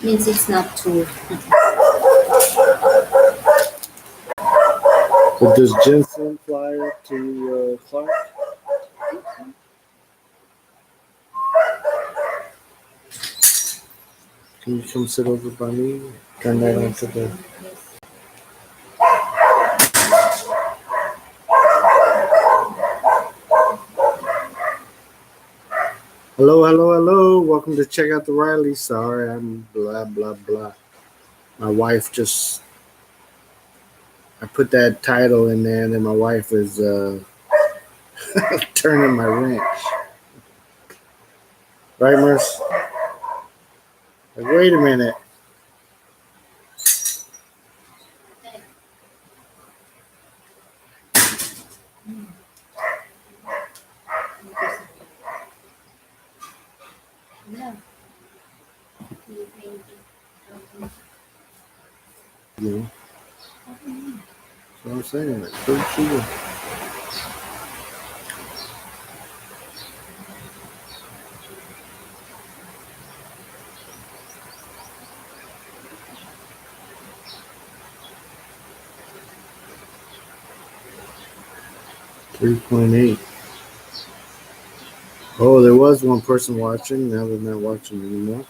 Means it's not too. But does Jensen fly up to Clark? Can you come sit over by me? Turn that onto the. Hello, hello, hello. Welcome to Check Out the Riley. Sorry, I'm blah, blah, blah. My wife just. I put that title in there, and then my wife is turning my wrench. Right, Merce? Like, wait a minute. No. You know? That's what I'm saying. Like, pretty sure. $3.8. Oh, there was one person watching. Now they're not watching anymore.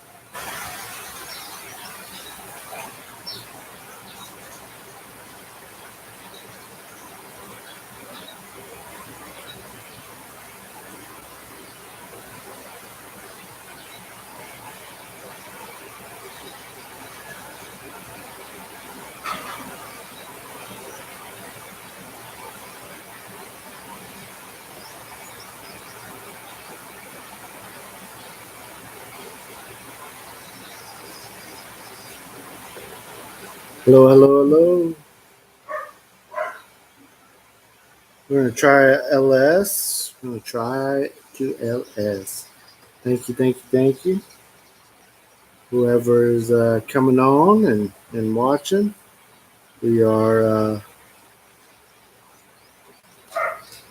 Hello, hello, hello. We're going to try LS. We're going to try to LS. Thank you, thank you, thank you. Whoever is coming on and watching, we are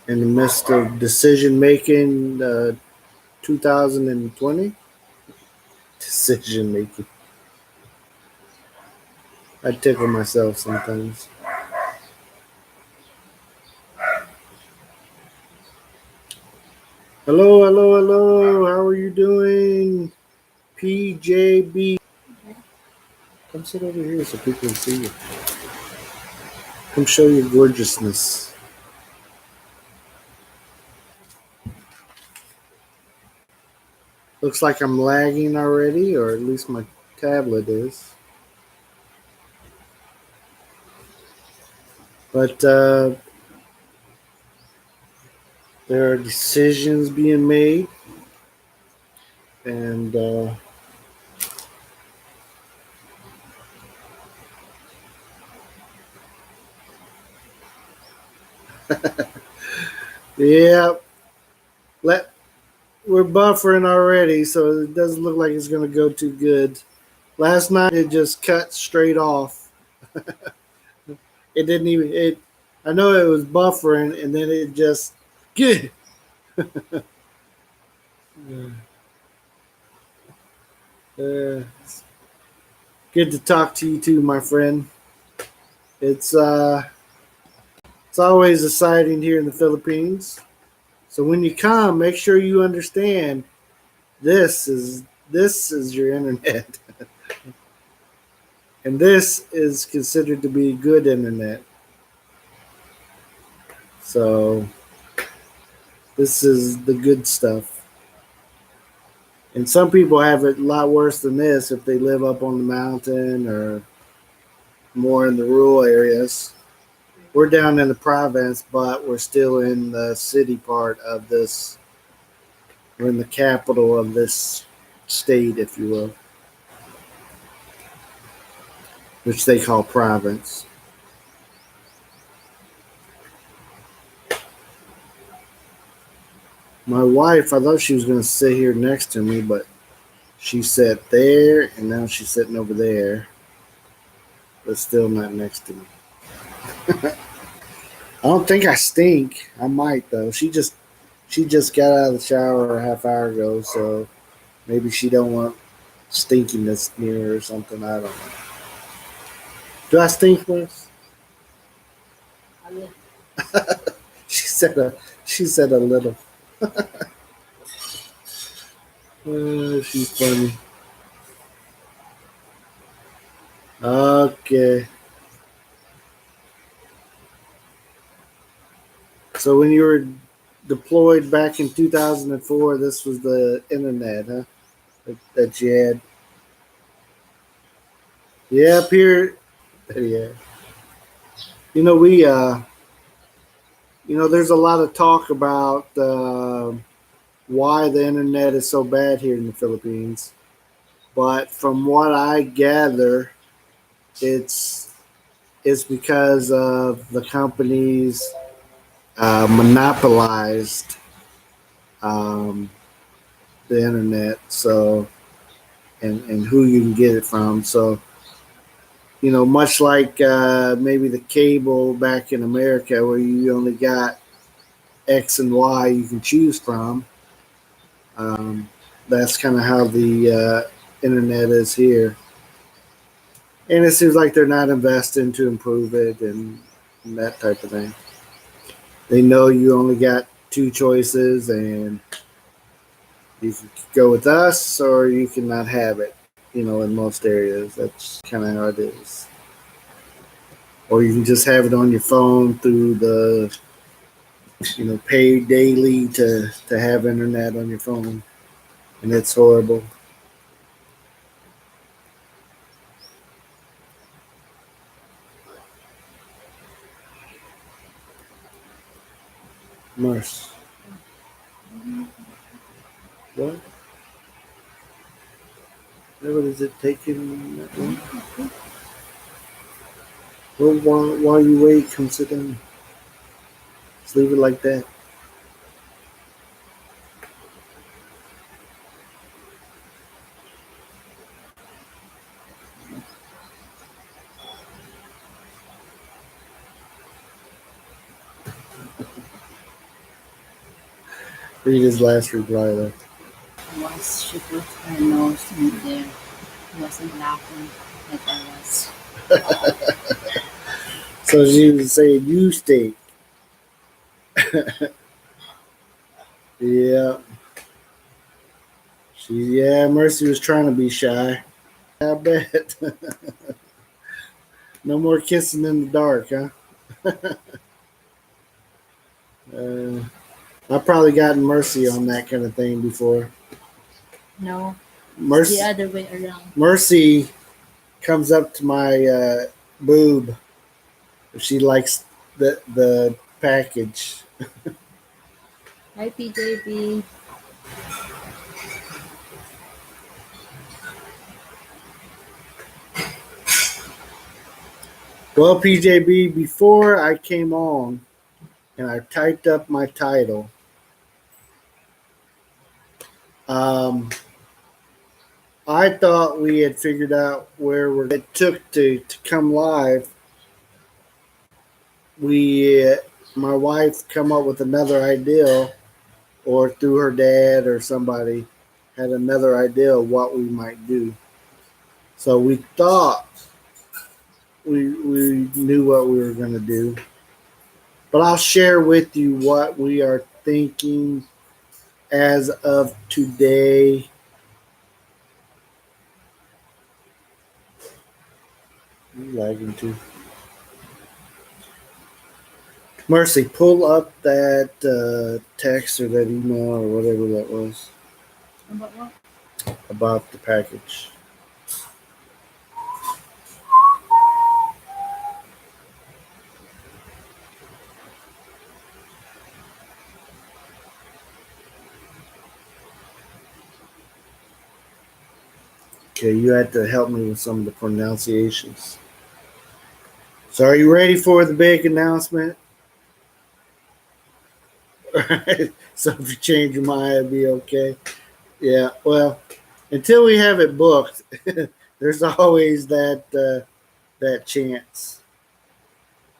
in the midst of decision making 2020. Decision making. I tickle myself sometimes. Hello, hello, hello. How are you doing? PJB. Come sit over here so people can see you. Come show your gorgeousness. Looks like I'm lagging already, or at least my tablet is. But there are decisions being made, and yeah, we're buffering already, so it doesn't look like it's going to go too good. Last night it just cut straight off. It didn't even. I know it was buffering, and then it just good. It's good to talk to you too, my friend. It's always a sighting here in the Philippines. So when you come, make sure you understand this is your internet. And this is considered to be good internet. So this is the good stuff. And some people have it a lot worse than this if they live up on the mountain or more in the rural areas. We're down in the province, but we're still in the city part of this. We're in the capital of this state, if you will, which they call province. My wife, I thought she was going to sit here next to me, but she sat there, and now she's sitting over there, but still not next to me. I don't think I stink. I might though. She just got out of the shower a half hour ago, so maybe she don't want stinkiness near or something. I don't know. Do I stink, Wes? She said a she said a little. She's funny. Okay. So when you were deployed back in 2004, this was the internet, huh? That you had. Yeah, up here. Yeah. We there's a lot of talk about why the internet is so bad here in the Philippines. But from what I gather, it's it's because of the companies monopolized um, the internet, so and who you can get it from. So much like maybe the cable back in America, where you only got X and Y you can choose from. Um, that's kind of how the internet is here, and it seems like they're not investing to improve it and that type of thing. They know you only got two choices, and you can go with us or you can not have it. In most areas, that's kind of how it is. Or you can just have it on your phone through the pay daily to have internet on your phone, and it's horrible. Mars, what? What is it taking that long? Well, while you wait, come sit down. Just leave it like that. Read his last reply though. Once she put her nose in there, he wasn't laughing like I was. So she was saying you stink. Yeah. Mercy was trying to be shy. I bet. No more kissing in the dark, huh? Uh, I've probably gotten Mercy on that kind of thing before. No, it's the Mercy, other way around. Mercy comes up to my boob if she likes the package. Hi, PJB. Well, PJB, before I came on and I typed up my title, um, I thought we had figured out where it took to come live. We, my wife, come up with another idea, or through her dad or somebody, had another idea of what we might do. So we thought we knew what we were going to do, but I'll share with you what we are thinking as of today. You lagging too. Mercy, pull up that text or that email or whatever that was About what? about the package. Okay, you had to help me with some of the pronunciations. So, are you ready for the big announcement? Right. So, if you change your mind, it'll be okay. Yeah. Well, until we have it booked, there's always that chance.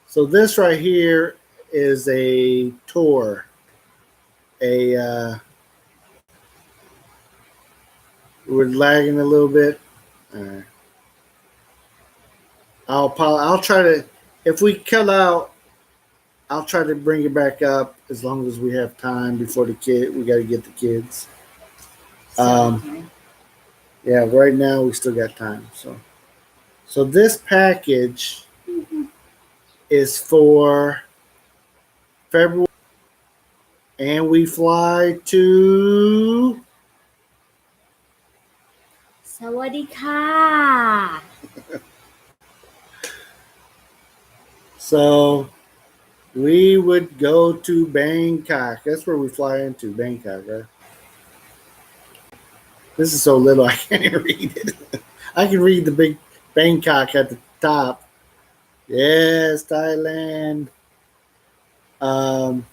So, this right here is a tour, a We're lagging a little bit. Uh, I'll try to. If we cut out, I'll try to bring it back up as long as we have time before the kid. We got to get the kids. Still Um, time. yeah, right now we still got time. So this package is for February, and we fly to. Sawadika. So we would go to Bangkok. That's where we fly into Bangkok, right? This is so little I can't even read it. I can read the big Bangkok at the top. Yes, Thailand. Um.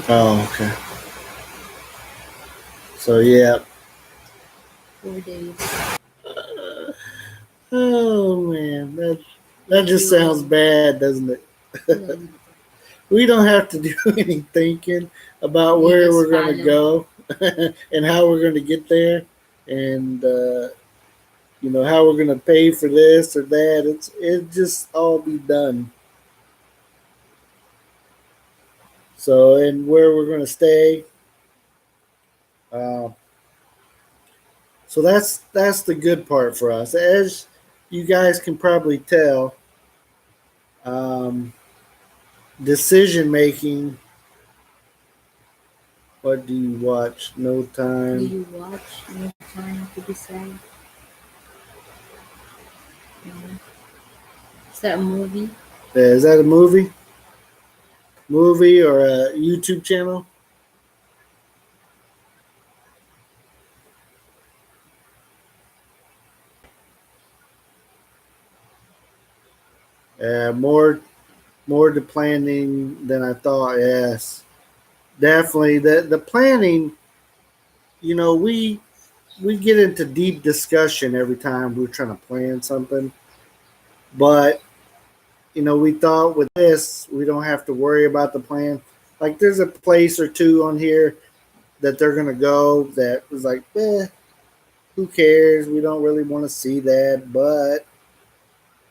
Oh, okay. So yeah. 4 days. Oh man, that just sounds You, bad, doesn't it? yeah, We don't have to do any thinking about you where just we're gonna follow. go and how we're gonna get there, and how we're gonna pay for this or that. It just all be done. So and where we're gonna stay. Uh, so that's the good part for us. As you guys can probably tell, um, decision making. What do you watch? No Do time. you watch? No time to decide. Mhm. Is that a movie? Is that a movie or a YouTube channel? More to planning than I thought. Yes, definitely. The planning. You know, we get into deep discussion every time we're trying to plan something, but we thought with this we don't have to worry about the plan. Like there's a place or two on here that they're gonna go that was like, who cares? We don't really want to see that, but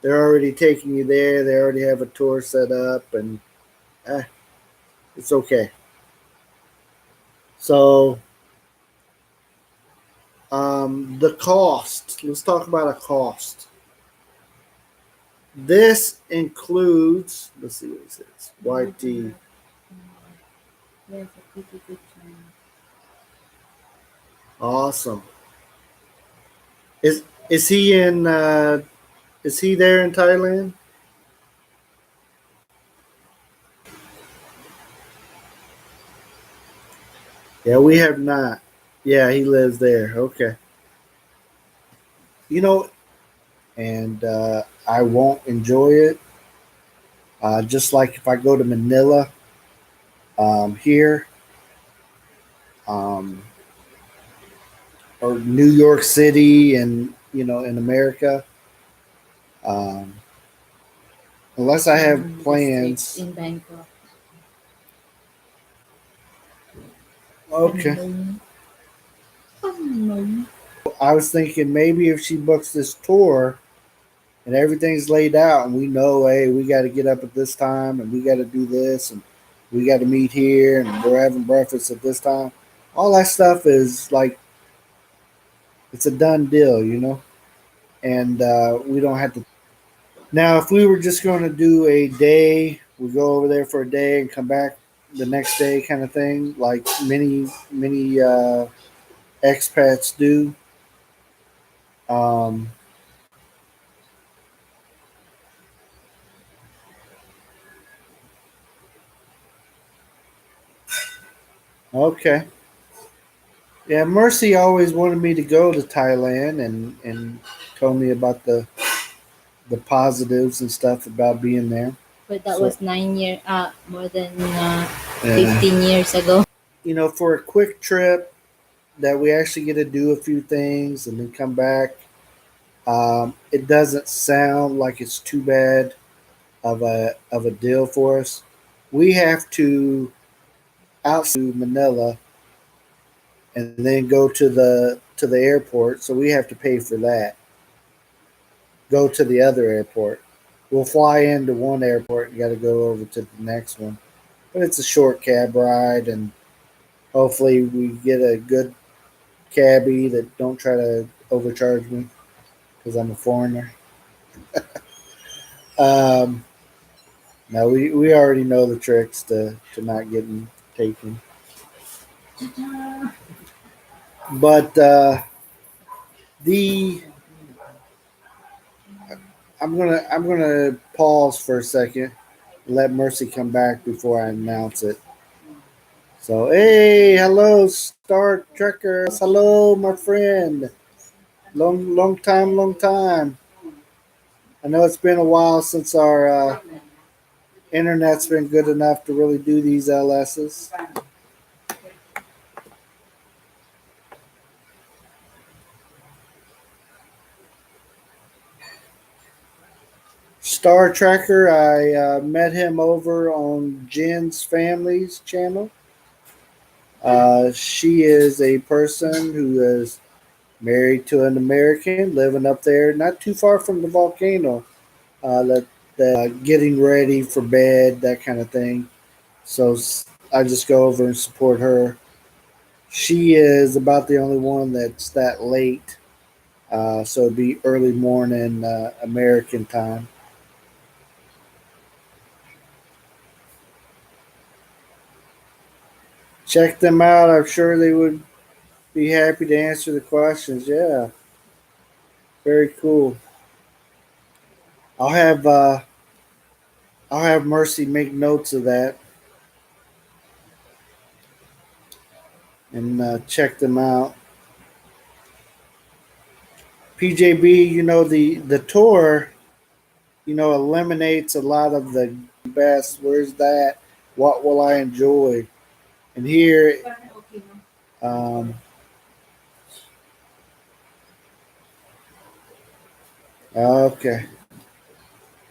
they're already taking you there. They already have a tour set up, and eh, it's okay. So, the cost. Let's talk about a cost. This includes. Let's see what it says. YT. Yes, a pretty good channel. Awesome. Is is he in? Is he there in Thailand? Yeah, we have not. Yeah, he lives there. Okay. You know, and I won't enjoy it. Just like if I go to Manila here, um, or New York City, and in America, um, unless I have Districts plans. in Bangkok. Okay. Unknown. Unknown. I was thinking maybe if she books this tour and everything's laid out, and we know, hey, we got to get up at this time, and we got to do this, and we got to meet here, and we're having breakfast at this time. All that stuff is like it's a done deal. And we don't have to. Now, if we were just going to do a day, we go over there for a day and come back the next day, kind of thing, like many expats do. Um, okay, yeah. Mercy always wanted me to go to Thailand and told me about the positives and stuff about being there. But that So, was 9 year, more than yeah, 15 years ago. for a quick trip that we actually get to do a few things and then come back. It doesn't sound like it's too bad of a deal for us. We have to out to Manila and then go to the airport. So we have to pay for that. Go to the other airport. We'll fly into one airport and got to go over to the next one. But it's a short cab ride, and hopefully we get a good cabbie that don't try to overcharge me because I'm a foreigner. Um, no, we already know the tricks to not getting taken. But the I'm gonna pause for a second, let Mercy come back before I announce it. So hey, hello, Star Trekkers. Hello, my friend. Long time, long time. I know it's been a while since our internet's been good enough to really do these LSs. Star Tracker, I met him over on Jen's family's channel. She is a person who is married to an American living up there, not too far from the volcano. That getting ready for bed, that kind of thing. So I just go over and support her. She is about the only one that's that late. So it'd be early morning American time. Check them out. I'm sure they would be happy to answer the questions. Yeah, very cool. I'll have uh, I'll have Mercy make notes of that and check them out. PJB, the tour, eliminates a lot of the best. Where's that? What will I enjoy? And here, um, okay.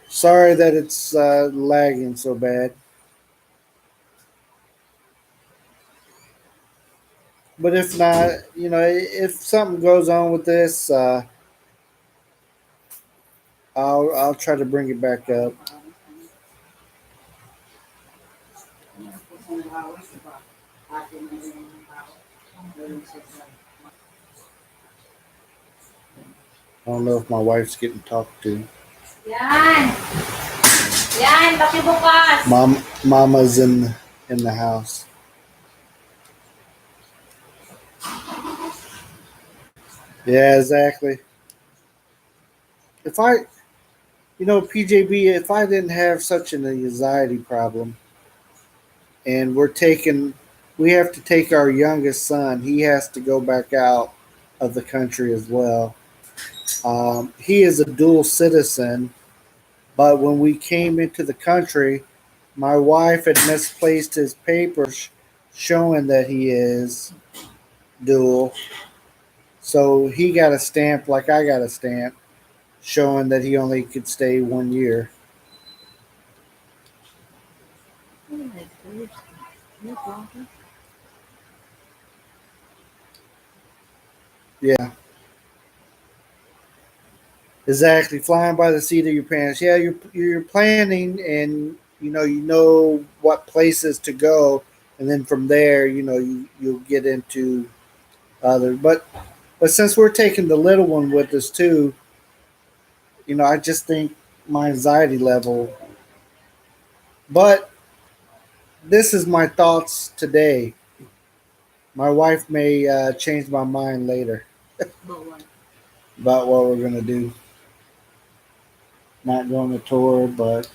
Sorry that it's lagging so bad. But if not, if something goes on with this, I'll try to bring it back up. I don't know if my wife's getting talked to. Yan! Yan! Pakibukas! Mama's in the house. Yeah, exactly. If I, PJB, if I didn't have such an anxiety problem, and we have to take our youngest son. He has to go back out of the country as well. He is a dual citizen, but when we came into the country, my wife had misplaced his papers showing that he is dual. So he got a stamp like I got a stamp showing that he only could stay 1 year. Yeah, exactly. Flying by the seat of your pants. Yeah, you're planning, and you know what places to go, and then from there, you'll get into other. But since we're taking the little one with us too, I just think my anxiety level. But this is my thoughts today. My wife may change my mind later about what we're gonna do. Not going to tour, but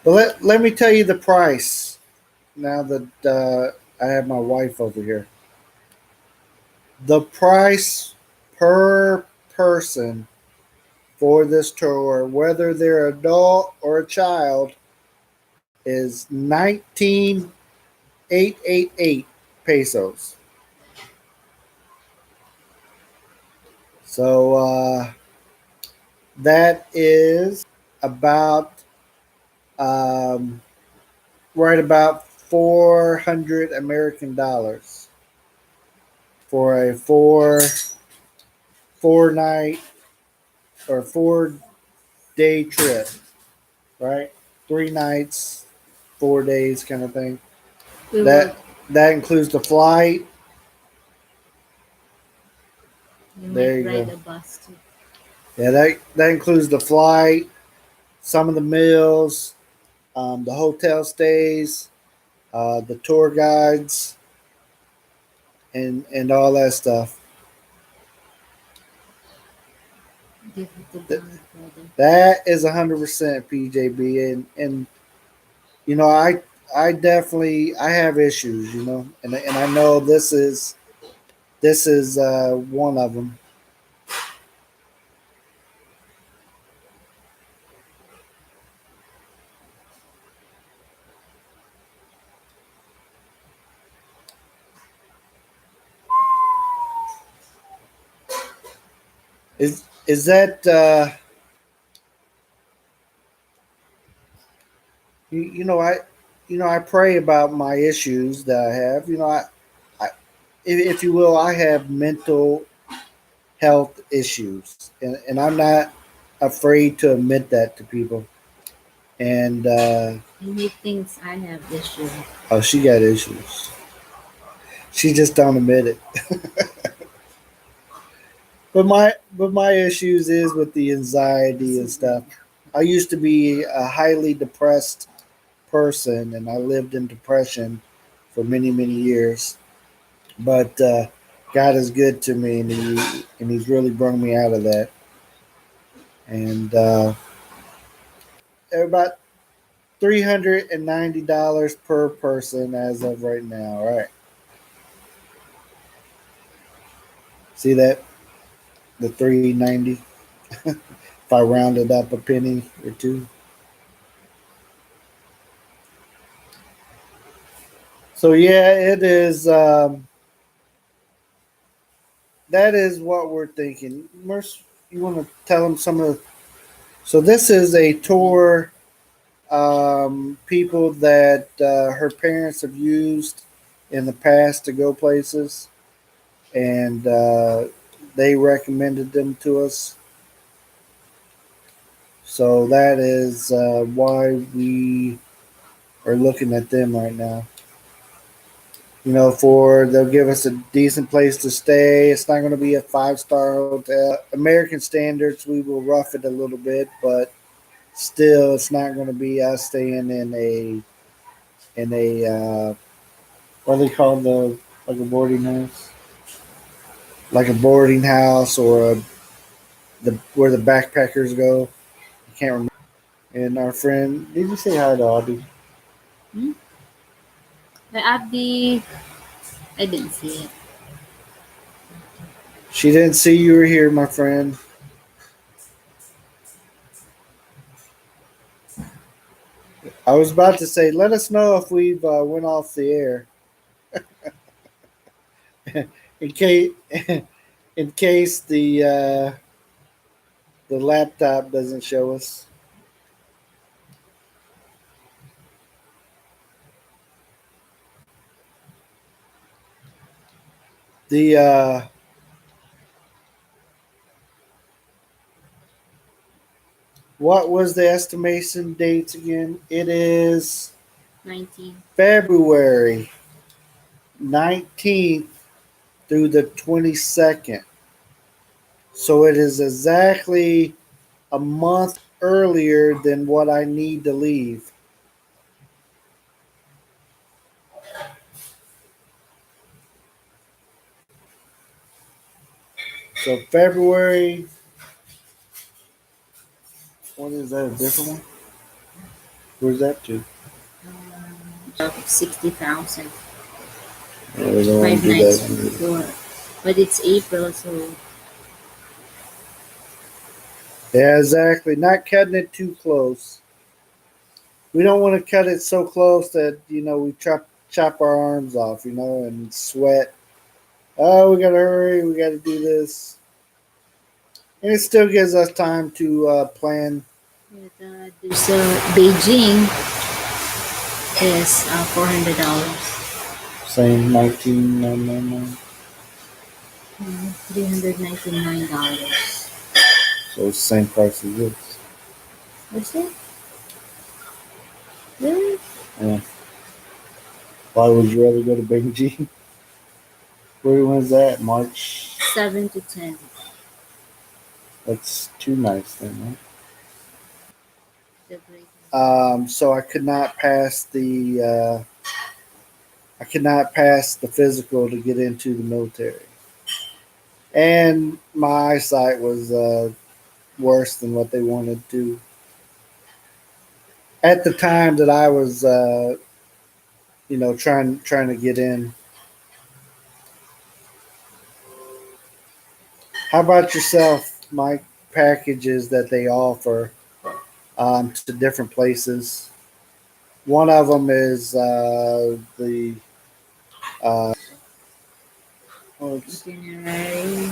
let me tell you the price now that I have my wife over here. The price per person for this tour, whether they're adult or a child, is 19,888 pesos. So that is about um, right about 400 American dollars. for a four night or 4 day trip, right? 3 nights, 4 days kind of thing. We will. That includes the flight. You might There you ride go. a bus too. Yeah, that includes the flight, some of the meals, the hotel stays, the tour guides, and all that stuff. Give it to That God, brother. that is 100% PJB, and you know I definitely I have issues, and I know this is one of them. Is that you know I pray about my issues that I have. I if you will, I have mental health issues, and I'm not afraid to admit that to people. And And he thinks I have issue. oh, she got issues. She just don't admit it. But my issues is with the anxiety and stuff. I used to be a highly depressed person, and I lived in depression for many years. But God is good to me, and He's really brought me out of that. And about $390 per person as of right now. All right, see that the 390. If I rounded up a penny or two. So yeah, it is. That is what we're thinking. Merce, you want to tell them some of the. So this is a tour. People that her parents have used in the past to go places, and they recommended them to us. So that is why we are looking at them right now. For they'll give us a decent place to stay. It's not going to be a 5-star hotel. American standards, we will rough it a little bit, but still, it's not going to be us staying in a what do they call the like a boarding house, like a boarding house or the where the backpackers go. I can't remember. And our friend, did you say hi to Audie? Hmm? The Abdi, I didn't see it. She didn't see you were here, my friend. I was about to say, let us know if we've went off the air, in case in case the laptop doesn't show us. The what was the estimation dates again? It is 19. February 19th through the 22nd. So it is exactly a month earlier than what I need to leave. So February, what is that? A different one? Where's that to? Of 60,000. Oh, we don't want to Five do nights that. before. But it's April, so Yeah, exactly. Not cutting it too close. We don't want to cut it so close that we chop our arms off, and sweat. Oh, we gotta hurry. We gotta do this, and it still gives us time to plan. there's Beijing is $400. Same 1999. $399. So it's the same price as this. Is it? Really? Yeah. Why would you rather go to Benji? Where was that? March. 7 to 10. That's too nice then, The break. right? So I could not pass the physical to get into the military, and my eyesight was worse than what they wanted to. At the time that I was, trying to get in. How about yourself, Mike? Packages that they offer to different places. One of them is the oh, Itinerary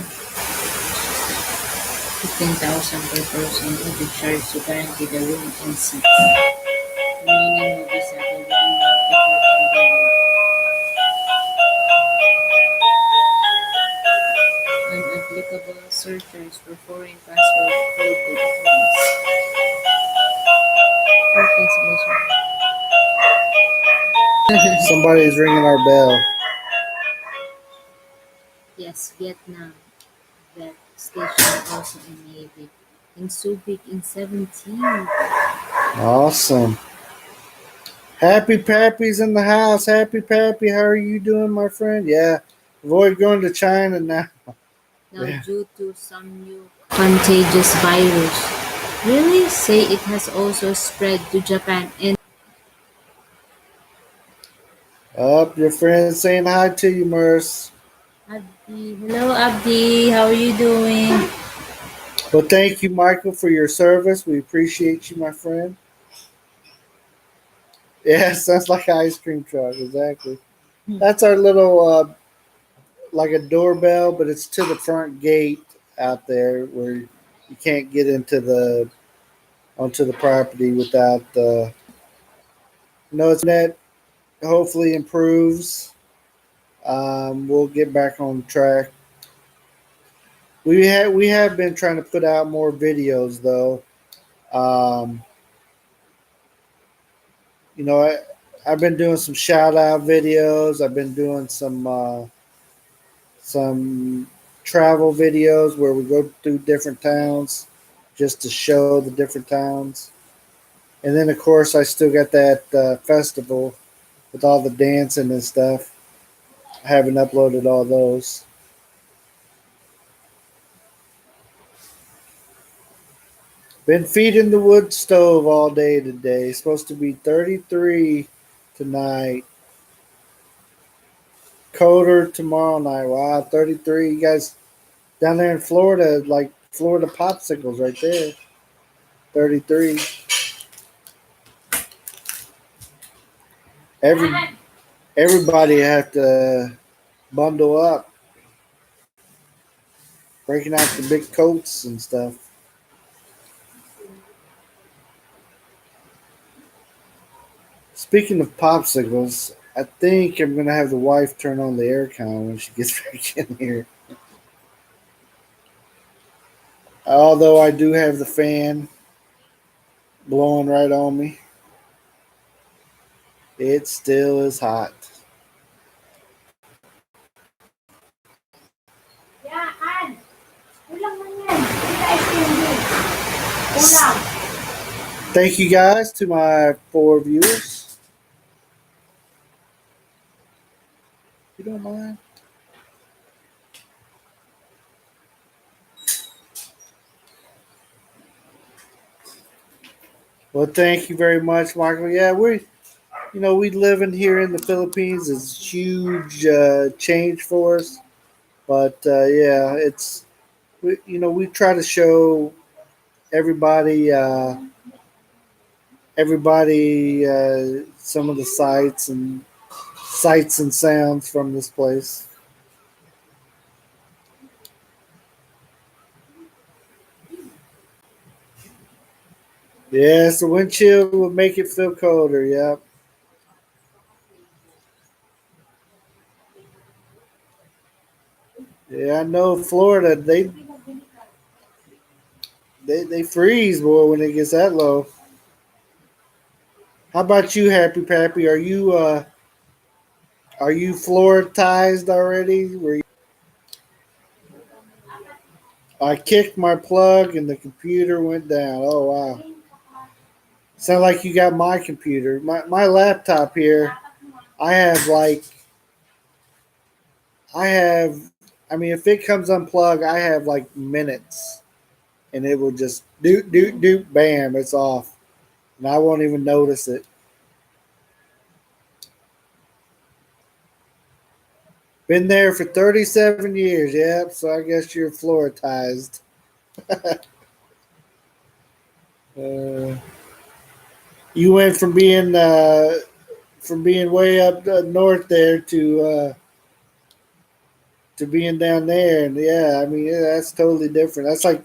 15,000 per person will be charged to guarantee the room and seats. Remaining will be settled 1 month before travel. Unapplicable surcharge for foreign passport photo applies. For cancellation. somebody's ringing our bell. Yes, Vietnam. That station also in Navy. In Subic in 17. Awesome. Happy Pappy's in the house. Happy Pappy, how are you doing, my friend? Yeah. Avoid going to China now. Now Yeah. due to some new contagious virus. Really? Say it has also spread to Japan and Up, your friend saying hi to you, Merce. Abdi. Hello Abdi, how are you doing? Well, thank you, Michael, for your service. We appreciate you, my friend. Yeah, sounds like an ice cream truck. Exactly. That's our little, like a doorbell, but it's to the front gate out there where you can't get into the onto the property without it's net hopefully improves. We'll get back on track. We have been trying to put out more videos though. Um, you know, I've been doing some shout out videos. I've been doing some travel videos where we go through different towns just to show the different towns. And then, of course, I still got that festival with all the dancing and stuff. I haven't uploaded all those. Been feeding the wood stove all day today. It's supposed to be 33 tonight. Colder tomorrow night. Wow, 33. You guys down there in Florida, like Florida popsicles right there. 33. Every Everybody have to bundle up, breaking out the big coats and stuff. Speaking of popsicles, I think I'm gonna have the wife turn on the aircon when she gets back in here. Although I do have the fan blowing right on me, it still is hot. Thank you guys to my 4 viewers. If you don't mind. Well, thank you very much, Michael. Yeah, we living here in the Philippines is huge change for us. But yeah, we try to show everybody some of the sights and sounds from this place. Yes, the wind chill will make it feel colder. Yep. Yeah, Yeah, I know Florida. They freeze, boy, when it gets that low. How about you, Happy Pappy? Are you Floridized already? I kicked my plug and the computer went down. Oh wow! Sound like you got my computer. My laptop here. I have like I have. I mean, if it comes unplugged, I have like minutes, and it will just doot doot doot, bam, it's off, and I won't even notice it. Been there for 37 years. Yep. So I guess you're Floridized. Uh, you went from being way up north there to being down there, and yeah, I mean, yeah, that's totally different. That's like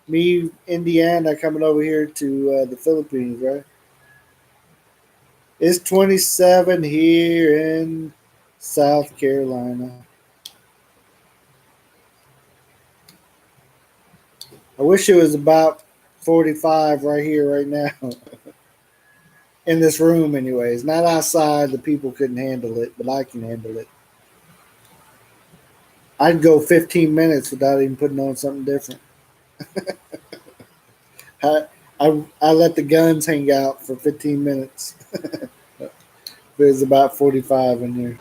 me, Indiana, coming over here to the Philippines, right? It's 27 here in South Carolina. I wish it was about 45 right here, right now, in this room, anyways. Not outside. The people couldn't handle it, but I can handle it. I'd go 15 minutes without even putting on something different. I let the guns hang out for 15 minutes. There's about 45 in there.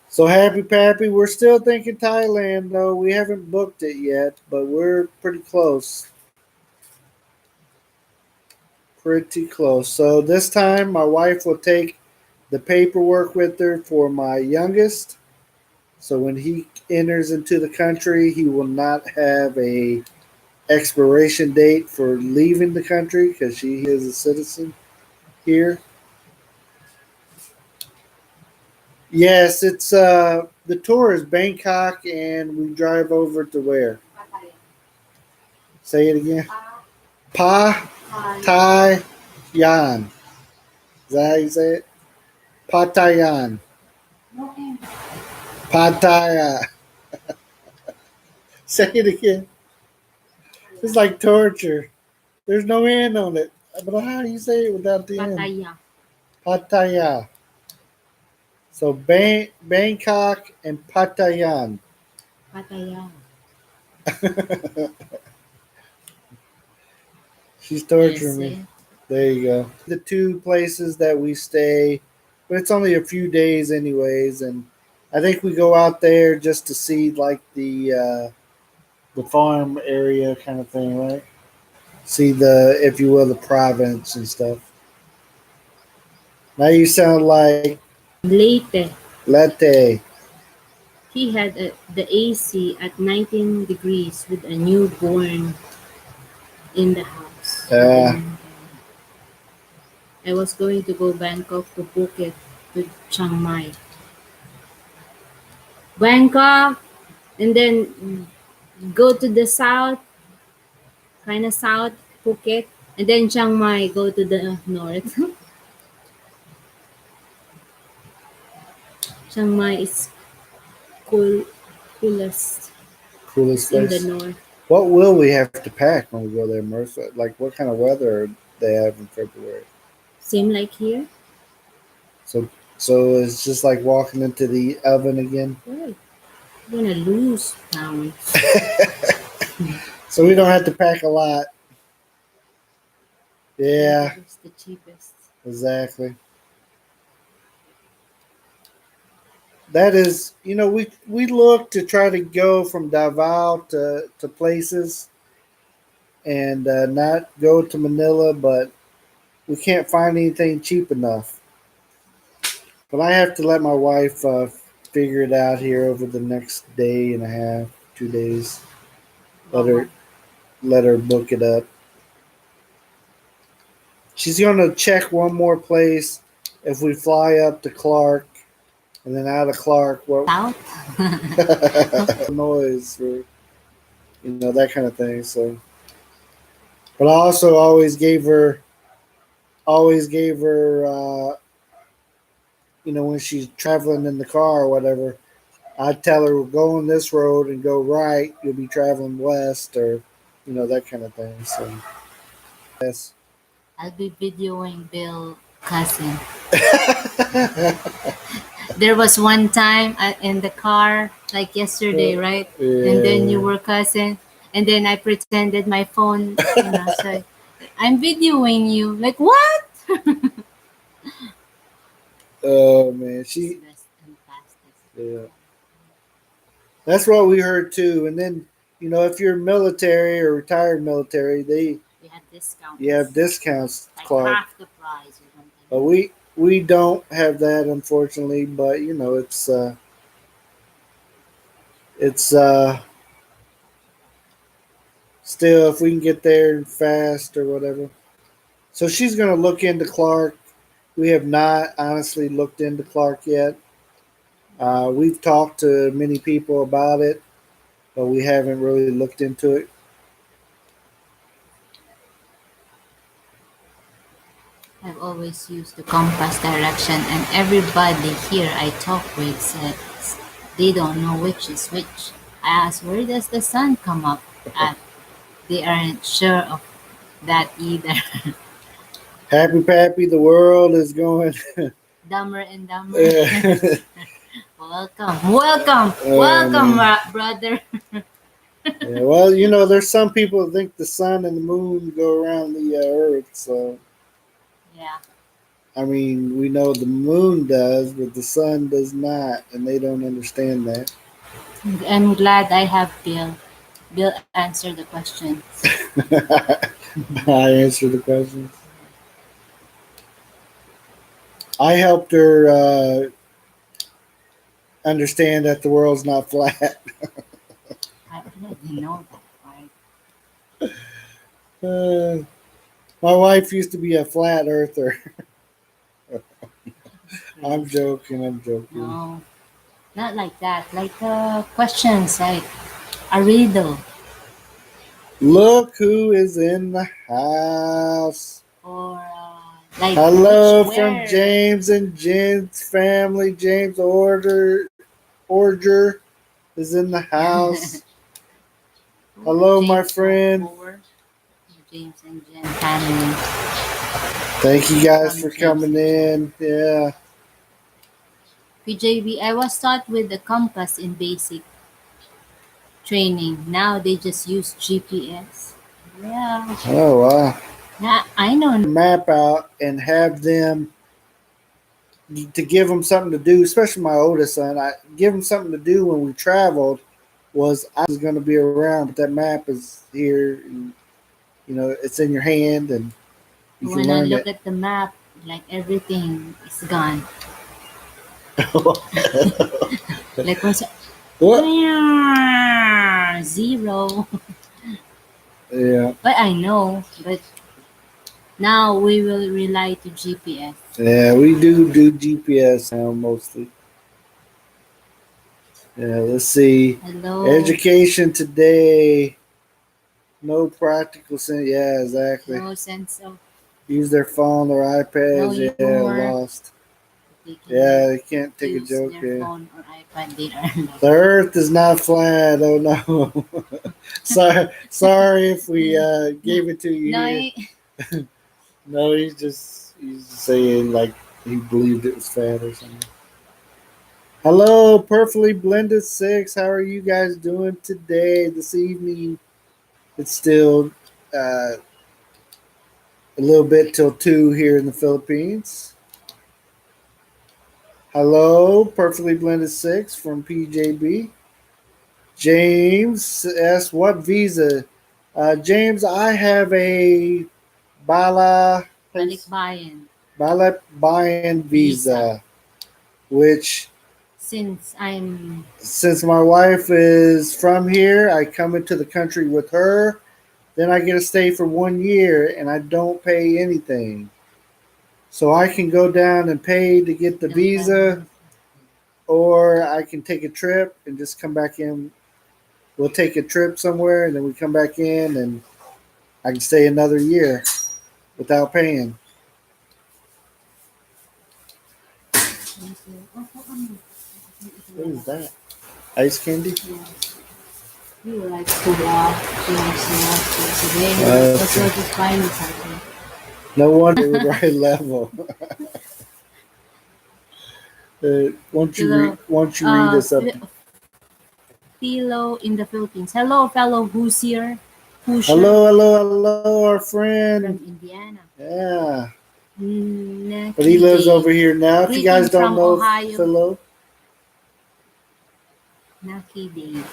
So Happy Pappy, we're still thinking Thailand though. We haven't booked it yet, but we're pretty close. Pretty close. So this time my wife will take the paperwork with her for my youngest. So when he enters into the country, he will not have a expiration date for leaving the country because she is a citizen here. Yes, it's the tour is Bangkok, and we drive over to where? Say it again. Pa Thai Yan. Is that how you say it? Patayan. Pattaya. Say it again. It's like torture. There's no end on it. But how do you say it without the end? Pattaya. Pattaya. So Bangkok and Pattayan. Pattaya. She's Yes, torturing eh? me. There you go. The two places that we stay, but it's only a few days anyways, and I think we go out there just to see like the farm area kind of thing, right? See the, if you will, the province and stuff. Now you sound like Leyte. Latte. He had the AC at 19 degrees with a newborn in the house. Uh, I was going to go Bangkok to Phuket to Chiang Mai. Bangkok, and then go to the south, kind of south, Phuket, and then Chiang Mai, go to the north. Chiang Mai is cool, coolest. Coolest It's in the place. north. What will we have to pack when we go there, Mercer? Like, what kind of weather they have in February? Same like here. So, so it's just like walking into the oven again. Right. You're gonna lose pounds. So we don't have to pack a lot. Yeah, It's the cheapest. exactly. That is, we look to try to go from Davao to places and not go to Manila, but we can't find anything cheap enough. But I have to let my wife figure it out here over the next day and a half, 2 days. Let her let her book it up. She's gonna check one more place if we fly up to Clark, and then out of Clark, what South? noise or that kind of thing. So But I also always gave her, when she's traveling in the car or whatever, I'd tell her, go on this road and go right. You'll be traveling west, or that kind of thing. So yes. I'll be videoing Bill cousin. There was one time in the car, like yesterday, right? And then you Yeah. were cousin, and then I pretended my phone, so I'm videoing you. Like what? Oh man, She's she. best and fastest. Yeah. That's what we heard too. And then, if you're military or retired military, We had you have discounts, discounts, like Clark. half the price or But something. we don't have that, unfortunately. But it's still, if we can get there fast or whatever. So she's gonna look into Clark. We have not honestly looked into Clark yet. We've talked to many people about it, but we haven't really looked into it. I've always used the compass direction, and everybody here I talk with says they don't know which is which. I ask, where does the sun come up at? They aren't sure of that either. Happy Pappy, the world is going. Dumber and dumber. Oh Welcome, welcome, welcome, man. brother. Yeah, well, there's some people that think the sun and the moon go around the earth. So, Yeah, I mean, we know the moon does, but the sun does not, and they don't understand that. I'm glad I have Bill. Bill answer the questions. I answered the questions. I helped her understand that the world's not flat. I already know that part. Uh, my wife used to be a flat earther. I'm Crazy. joking. I'm joking. No, not like that. Like questions, like a riddle, Look who is in the house. or like which Hello from where. James and Jen's family. James Orger is in the house. Who Hello, my James friend. Or James and Jen family Thank you guys from for James coming and Jen. in. Yeah. PJB, I was taught with the compass in basic training. Now they just use GPS. Yeah, Oh, wow. yeah, I know. Map out and have them, to give them something to do, especially my oldest son. I give him something to do when we traveled. Was I was going to be around, but that map is here. And, it's in your hand, and you can When I learn look it. at the map, like everything is gone. Like what's What? zero. Yeah. But I know. But now we will rely to GPS. Yeah, we do GPS now mostly. Yeah, let's see. Hello. Education today, no practical sense. Yeah, exactly. No sense of Use their phone, their no iPads. Yeah, humor. lost. They Yeah, cannot they can't take a use joke. their Yeah. phone or iPad. They are like, The Earth is not flat. Oh no. sorry if we no, gave it to you no, here. No, he's just saying like he believed it was fat or something. Hello, perfectly blended six. How are you guys doing today, this evening? It's still uh, a little bit till 2 here in the Philippines. Hello, perfectly blended six from PJB. James asks, what visa? James, I have a Bala, balikbayan Balabayan visa. visa, which, Since I'm since my wife is from here, I come into the country with her. Then I get to stay for 1 year and I don't pay anything. So I can go down and pay to get the don't tell visa, him. or I can take a trip and just come back in. We'll take a trip somewhere and then we come back in, and I can stay another year without paying. What is that? Ice candy? Yes. You like to walk, today. That's Okay. what is fine something. No wonder with right level. Won't you read? Philo, Won't you read uh, us up? Philo in the Philippines. Hello, fellow Hoosier. Hoosier Hello, hello, hello, our friend. from Indiana. Yeah, but he Naki lives over Day. here now. If you guys Greeting don't from know Ohio. Philo, Naki Day.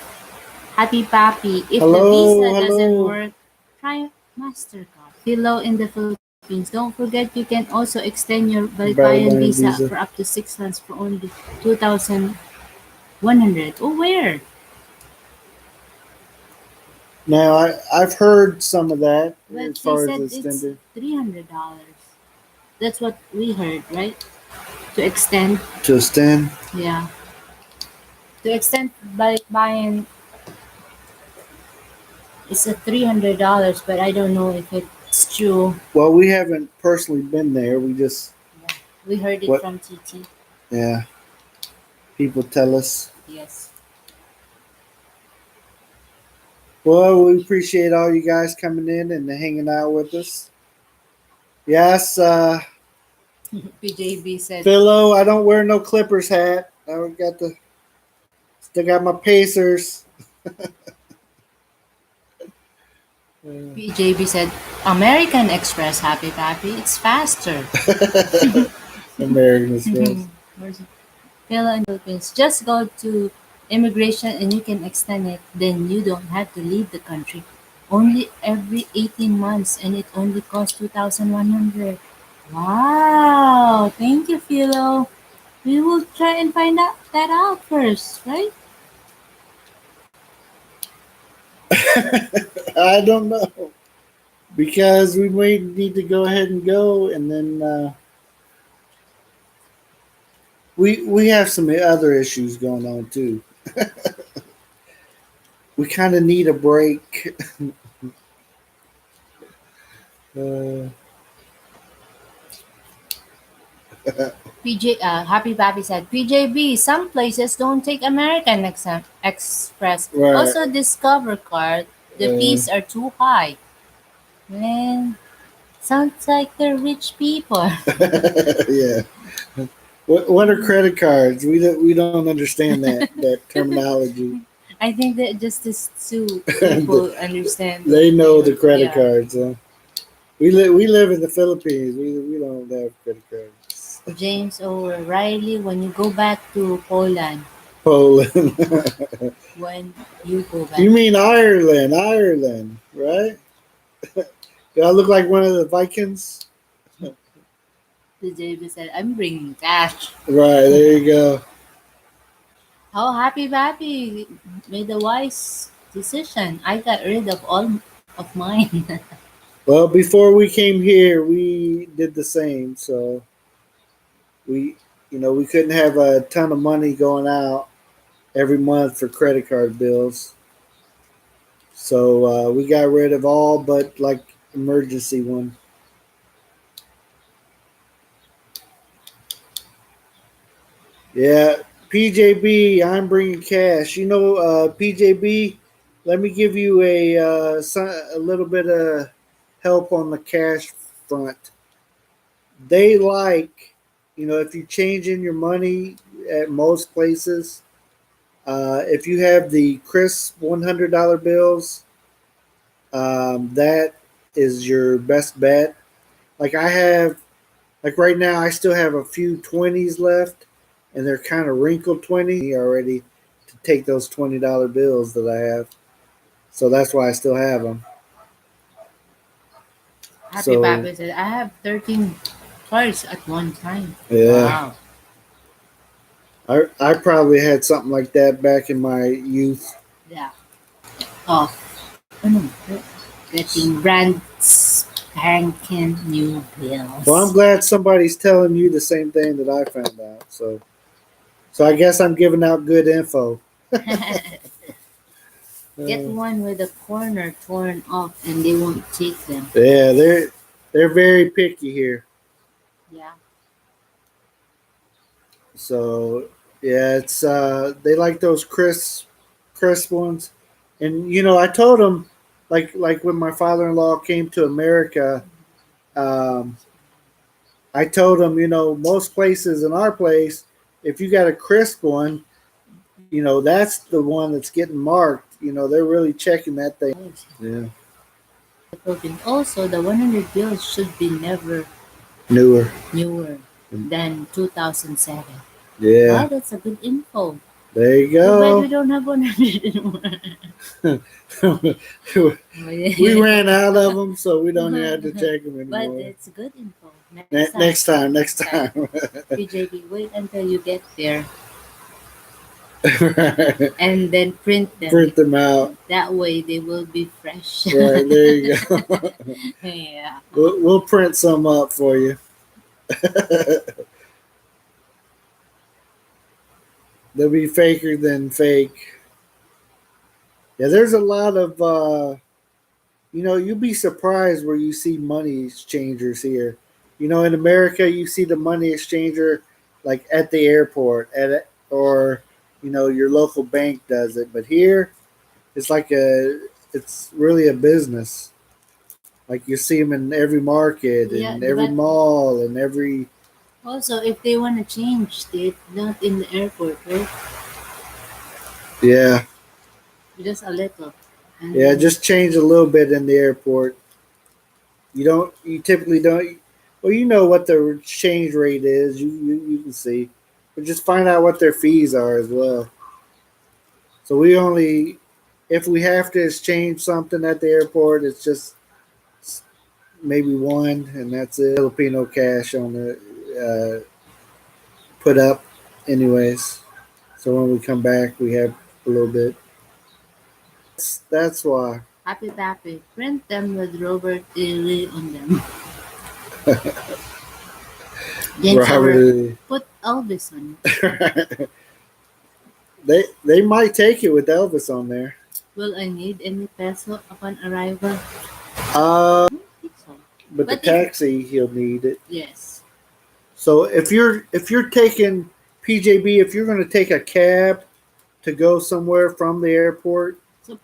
Happy Papi. If the hello, visa doesn't hello. work, try MasterCard. Philo in the Philippines. Don't forget you can also extend your Better Balibayan learn visa for visa. up to 6 months for only 2,100. Oh, where? Now I've heard some of that But as they far as said it's extended $300. That's what we heard, right? To extend. to extend. Yeah. To extend Balikbayan, it's a $300, but I don't know if it's true. Well, we haven't personally been there. We just Yeah. We heard it what? from TT. Yeah, people tell us. Yes. Well, we appreciate all you guys coming in and hanging out with us. Yes, PJB said, Philo, I don't wear no Clippers hat. I got the still got my Pacers. PJB said, American Express, Happy Pappy, it's faster. American Express. Where's it? Philo in the Philippines. Just go to immigration and you can extend it. Then you don't have to leave the country. Only every 18 months and it only costs 2,100. Wow! Thank you, Philo. We will try and find out that out first, right? I don't know because we may need to go ahead and go, and then we have some other issues going on too. We kind of need a break. Uh, Happy Pappy said, PJB, some places don't take American Express. right. Also, Discover card, the Uh, fees are too high. Man, sounds like they're rich people. yeah. What are credit cards? We don't understand that terminology. I think that just these two people understand what They they know were. the credit Yeah. cards. Huh? We live in the Philippines. We don't have credit cards. James O'Reilly, when you go back to Poland, Poland. when you go You back. mean Ireland? Ireland, right? Do I look like one of the Vikings? The JB said, I'm bringing cash. Right there you go. Oh, happy Pappy made a wise decision. I got rid of all of mine. Well, before we came here, we did the same. So we, we couldn't have a ton of money going out every month for credit card bills. So we got rid of all but like emergency one. Yeah, PJB, I'm bringing cash. PJB, let me give you a little bit of help on the cash front. They like, if you change in your money at most places, if you have the crisp $100 bills, that is your best bet. Like I have, like right now, I still have a few 20s left, and they're kind of wrinkled 20s. Already to take those $20 bills that I have, so that's why I still have them. Happy So Pappy said, I have 13 cards at one time. yeah, Wow. I probably had something like that back in my youth. Yeah. Oh, ano, getting brand spanking new Well, I'm bills. glad somebody's telling you the same thing that I found out. So I guess I'm giving out good info. Get one with a corner torn off and they won't take them. Yeah, they're very picky here. Yeah. So yeah, it's they like those crisp ones. And I told them, like when my father-in-law came to America, um, I told him, most places in our place, if you got a crisp one, that's the one that's getting marked. They're really checking that thing. Yeah, Also, the 100 bills should be never newer. newer than 2007. Yeah, Wow, that's a good info. there you Too bad we go. don't have 100 anymore. We ran out of them, so we don't even have to check them But anymore. it's good info. Next time. Next time. PJB, wait until you get there Right. and then print them. Print them out. That way they will be fresh. Right, there you go. Yeah. We'll print some up for you. They'll be faker than fake. Yeah, there's a lot of you'll be surprised where you see money exchangers here. In America, you see the money exchanger like at the airport, or your local bank does it. But here, it's really a business. Like you see them in every market Yeah, and every but mall and every. also if they want to change, they're not in the airport, right? Yeah, Just a little. And yeah, then just change a little bit in the airport. You typically don't. Well, you know what the exchange rate is. You can see, but just find out what their fees are as well. So we only, if we have to exchange something at the airport, it's just maybe one, and that's it. Filipino cash on the put up, anyways. So when we come back, we have a little bit. That's why. happy tappy. Print them with Robert E. Lee on them. James over. Robert, Put Elvis on. they might take it with Elvis on there. Will I need any peso upon arrival? Uh, I don't think so. but the But if taxi he'll need it. yes, So if you're taking PJB, if you're going to take a cab to go somewhere from the airport, so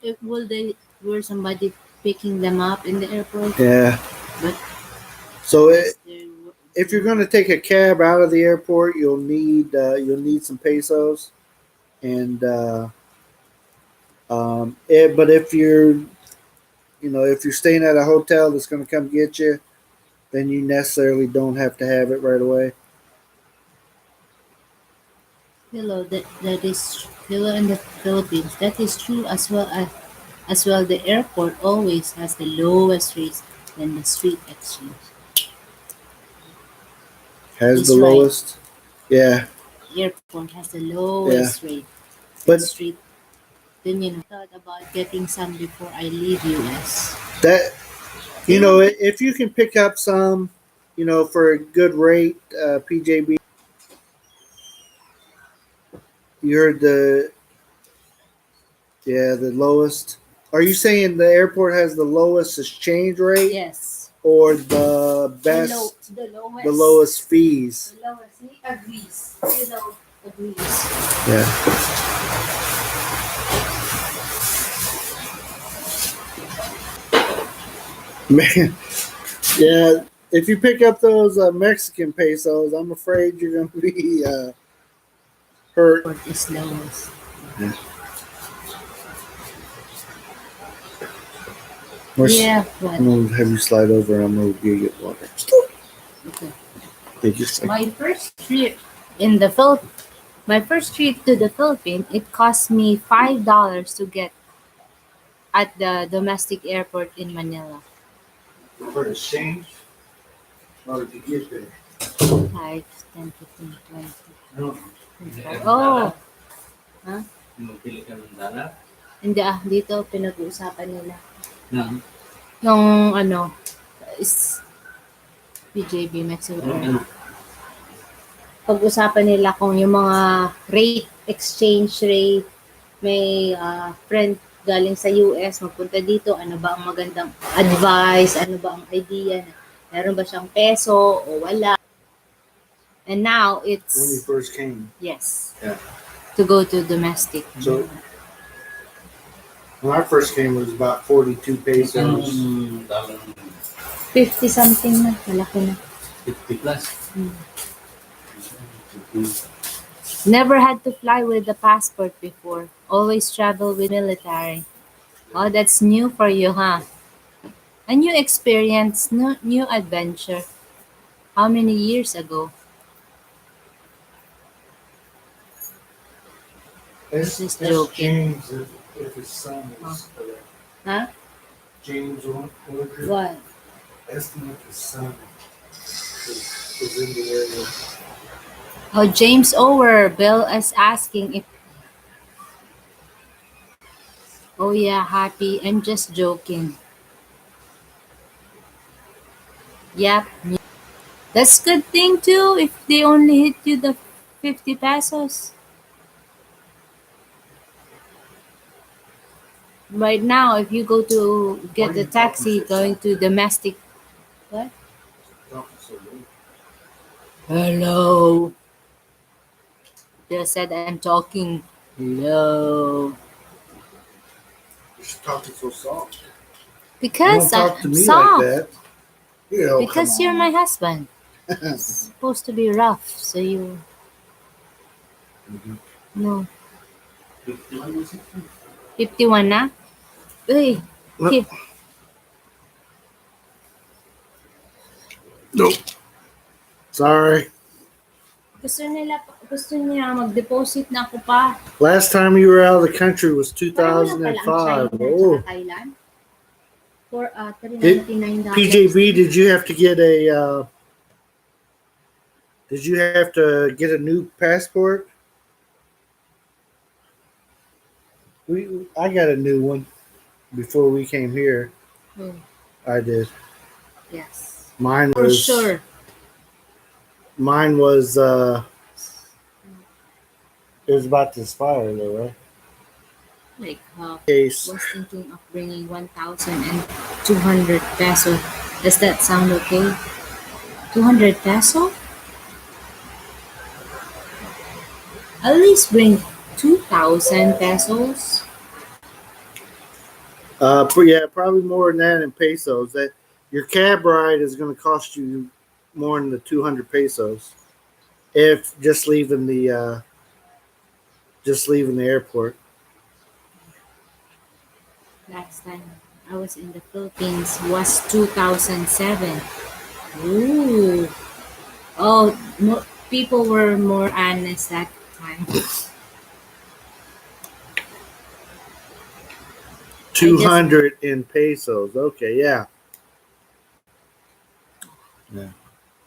were somebody picking them up in the airport? yeah. But So yes, if you're going to take a cab out of the airport, you'll need some pesos, and but if you're staying at a hotel that's going to come get you, then you necessarily don't have to have it right away. hello, that is hello in the Philippines. That is true as well. The airport always has the lowest rates than the street exchange. Has He's the right. lowest, yeah, Airport has the yeah. lowest rate. But Street. Then thought about getting some before I leave US. that if you can pick up some, for a good rate, PJB, you heard the lowest. Are you saying the airport has the lowest exchange rate, Yes. or the best, The lowest. the lowest fees? The lowest. He agrees. Hello agrees. Yeah. Man, yeah. If you pick up those Mexican pesos, I'm afraid you're going to be hurt. Airport is lowest. Yeah. Yeah, but I'm going to have you slide over and I'm going to get water. okay. Thank you, sir. My first trip in the Phil my first trip to the Philippines, it cost me $5 to get at the domestic airport in Manila. For exchange, or to get there? 5, 10, 15, 20, No. 25. Oh, huh? Pili ka ng dala? Hindi dito pinag-uusapan nila. No. Yung is PJB Mexico. Pag-usapan nila kung yung mga rate, exchange rate, may friend galing sa US, magpunta dito, ano ba ang magandang advice, ano ba ang idea, meron ba siyang peso o wala. And now when you it's, first came. yes, Yeah. to go to domestic. So when I first came, it was about 42 pesos. Dollar 50 something na, malaki na. 50 plus. Hmm. 50. Never had to fly with the passport before. Always travel with military. Oh, that's new for you, huh? A new experience, new adventure. How many years ago? Just joking. James if his son is correct. Huh? James Order. What? Estimate his son is in the area. Oh, James Ower. Bill is asking if. Oh yeah, happy. I'm just joking. Yep. That's good thing too. If they only hit you the 50 pesos. Right now, if you go to get the taxi going to domestic, what? Hello. They said I'm talking. Hello. You're talking so soft. Because Don't talk to I'm me soft. like that. You know, Because you're my husband. It's supposed to be rough, so you. No. 51 na? Uy. Nope. Hip. Nope. Sorry. Gusto niya mag-deposit na ako pa. Last time you were out of the country was Pareho lang pala ang 2005. China Oh. at Thailand. For Did, $399. PJB, did you have to get a new passport? I got a new one before we came here. Hmm. I did. Yes. Mine For was sure. Mine was it was about to expire though, right? Like, Case. was thinking of bringing 1,200 peso. Does that sound okay? 200 peso? At least bring 2,000 pesos. Yeah, probably more than that in pesos. That your cab ride is going to cost you more than the 200 pesos if just leaving the airport. Last time I was in the Philippines was 2007. Ooh. Oh, people were more honest that time. 200 in pesos. Okay, yeah. Yeah.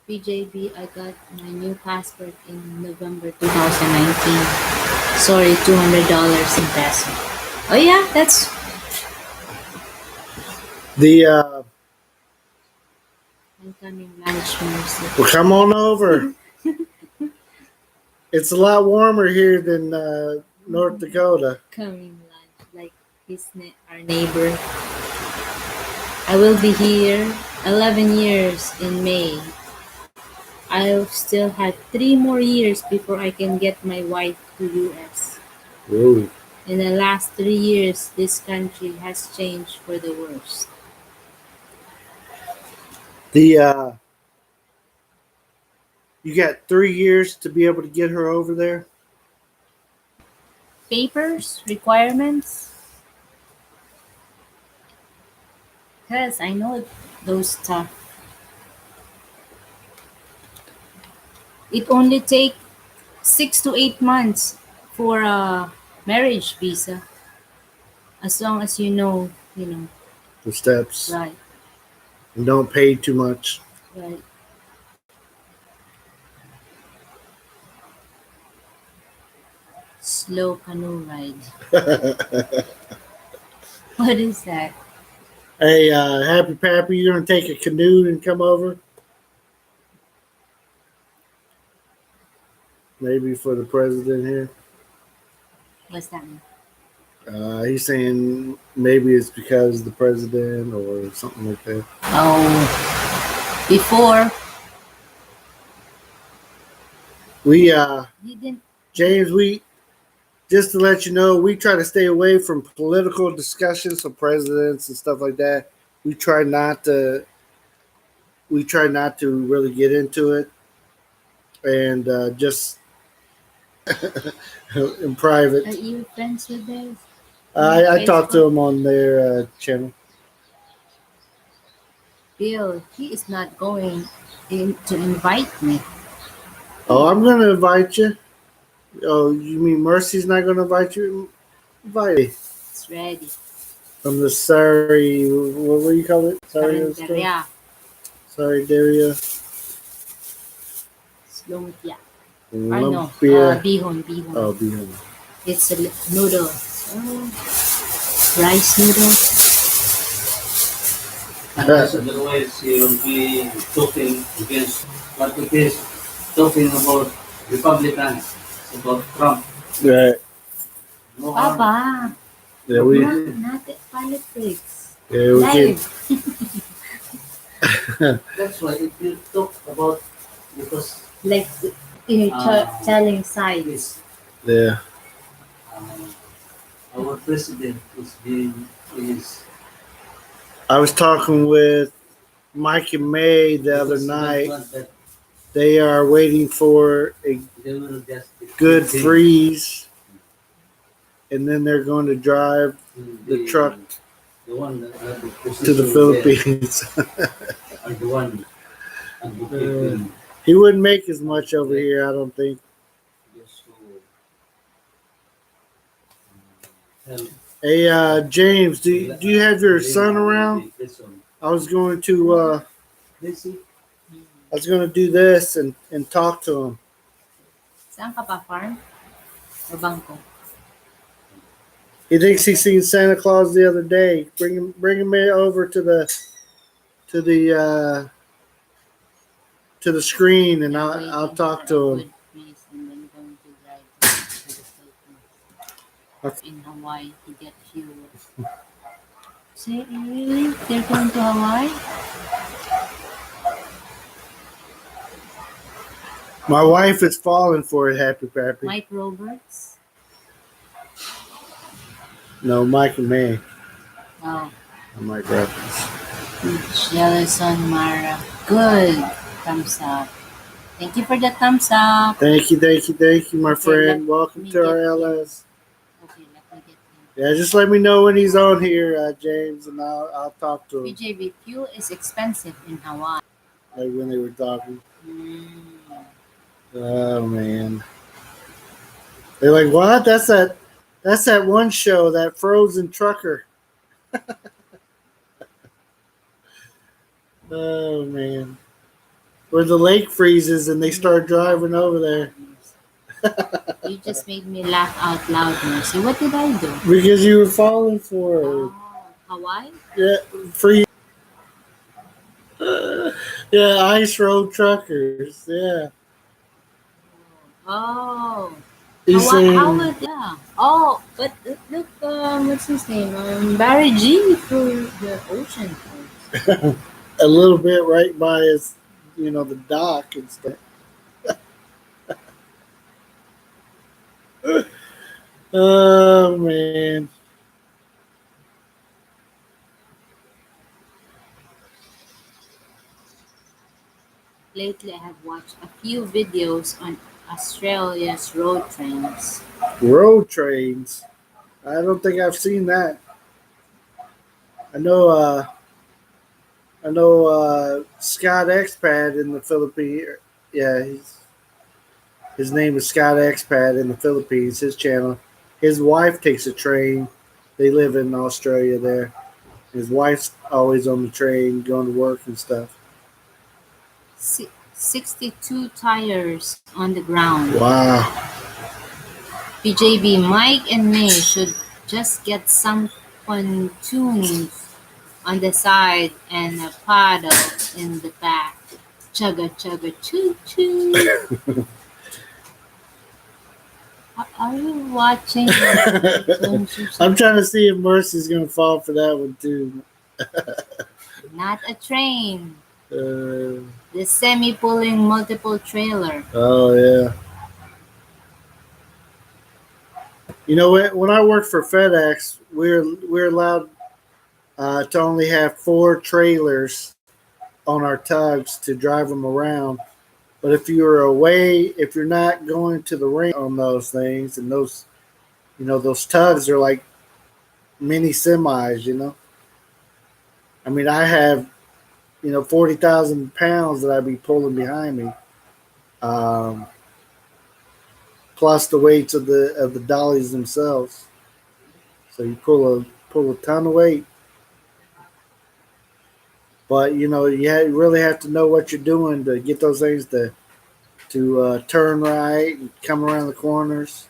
PJB, I got my new passport in November 2019. Sorry, $200 in peso. Oh yeah, that's The incoming lunch mercy. well, come on over. It's a lot warmer here than North Dakota. Coming lunch, like our neighbor. I will be here 11 years in May. I'll still have 3 more years before I can get my wife to US. Ooh. In the last 3 years, this country has changed for the worst. The you got 3 years to be able to get her over there. Papers, requirements? Because I know those stuff. It only takes 6 to 8 months for a marriage visa. As long as you know, The steps. right, And don't pay too much. right. Slow canoe ride. What is that? Hey, Happy Pappy, you're gonna take a canoe and come over? Maybe for the president here. What's that mean? He's saying maybe it's because the president or something like that. Oh, before We he didn't. James, we just to let you know, we try to stay away from political discussions of presidents and stuff like that. We try not to. We try not to really get into it, and just in private. Are you friends with this in I talked Facebook? to him on their channel. Bill, he is not going in to invite me. Oh, I'm gonna invite you. Oh, you mean Mercy's not gonna invite you? Invite me. It's ready. From the sorry, what do you call it? Sorry, store. Karinderya, Sorry, Daria. slumpia. Or no, Lumpia. bihon, bihon. Oh, Bihon. It's a noodles. Rice noodles. Unless otherwise he will be talking against what it is, talking about Republicans, about Trump. Right. No harm. Papa, Yeah, we. not politics. Yeah, we can. Live. That's why if you talk about, because Like telling sides. Yeah. um, our president is I was talking with Mike and May the other because he don't night. want that They are waiting for a they will just good dictate freeze, and then they're going to drive the truck the one that had the to the position Philippines. there are the one advocating He wouldn't make as much over here, I don't think. just to help. Hey, James, do you have your son around? I was going to do this and talk to him. Saan ka pa, farm? Or bangko? He thinks he seen Santa Claus the other day. Bring him over to the screen, and I'll talk to him. Good breeze and then going to drive to the Philippines. In Hawaii to get fuel. Say, really? They're going to Hawaii? My wife is falling for it, Happy Pappy. Mike Roberts? No, Mike and May. Oh, Mike Roberts. Jellison Mara. Good. Thumbs up. Thank you for the thumbs up. Thank you, my Okay, friend. let Welcome me to our get him. LS. Okay, let me get him. Yeah, just let me know when he's on here, James, and I'll talk to him. PJB, fuel is expensive in Hawaii. Like when they were talking. Mm. Oh man. They're like, what? That's that one show, that Frozen Trucker. Oh man. Where the lake freezes and they start driving over there. You just made me laugh out loud, Mercy. What did I do? Because you were falling for it. Oh, Hawaii? Yeah, freeze. Yeah, ice road truckers. Yeah. Oh. He's saying How would, yeah. Oh, but look, what's his name? Barry G for the ocean. a little bit right by his, the dock and stuff. Oh man. Lately, I have watched a few videos on Australia's road trains. Road trains. I don't think I've seen that. I know Scott Expat in the Philippines. Yeah, his name is Scott Expat in the Philippines. His channel. His wife takes a train. They live in Australia there. His wife's always on the train going to work and stuff. 62 tires on the ground. Wow. PJB, Mike and May should just get some pontoons on the side and a paddle in the back. Chugga chugga choo choo. Are you watching cartoons or I'm something? trying to see if Mercy's gonna fall for that one too. Not a train. Uh, The semi-pulling multiple trailer. oh yeah. You know what? When I worked for FedEx, we're allowed to only have 4 trailers on our tugs to drive them around. But if you're not going to the range on those things, and those tugs are like mini semis. I mean, I have 40,000 pounds that I'd be pulling behind me, um, plus the weights of the dollies themselves. So you pull a ton of weight, but really have to know what you're doing to get those things to turn right and come around the corners.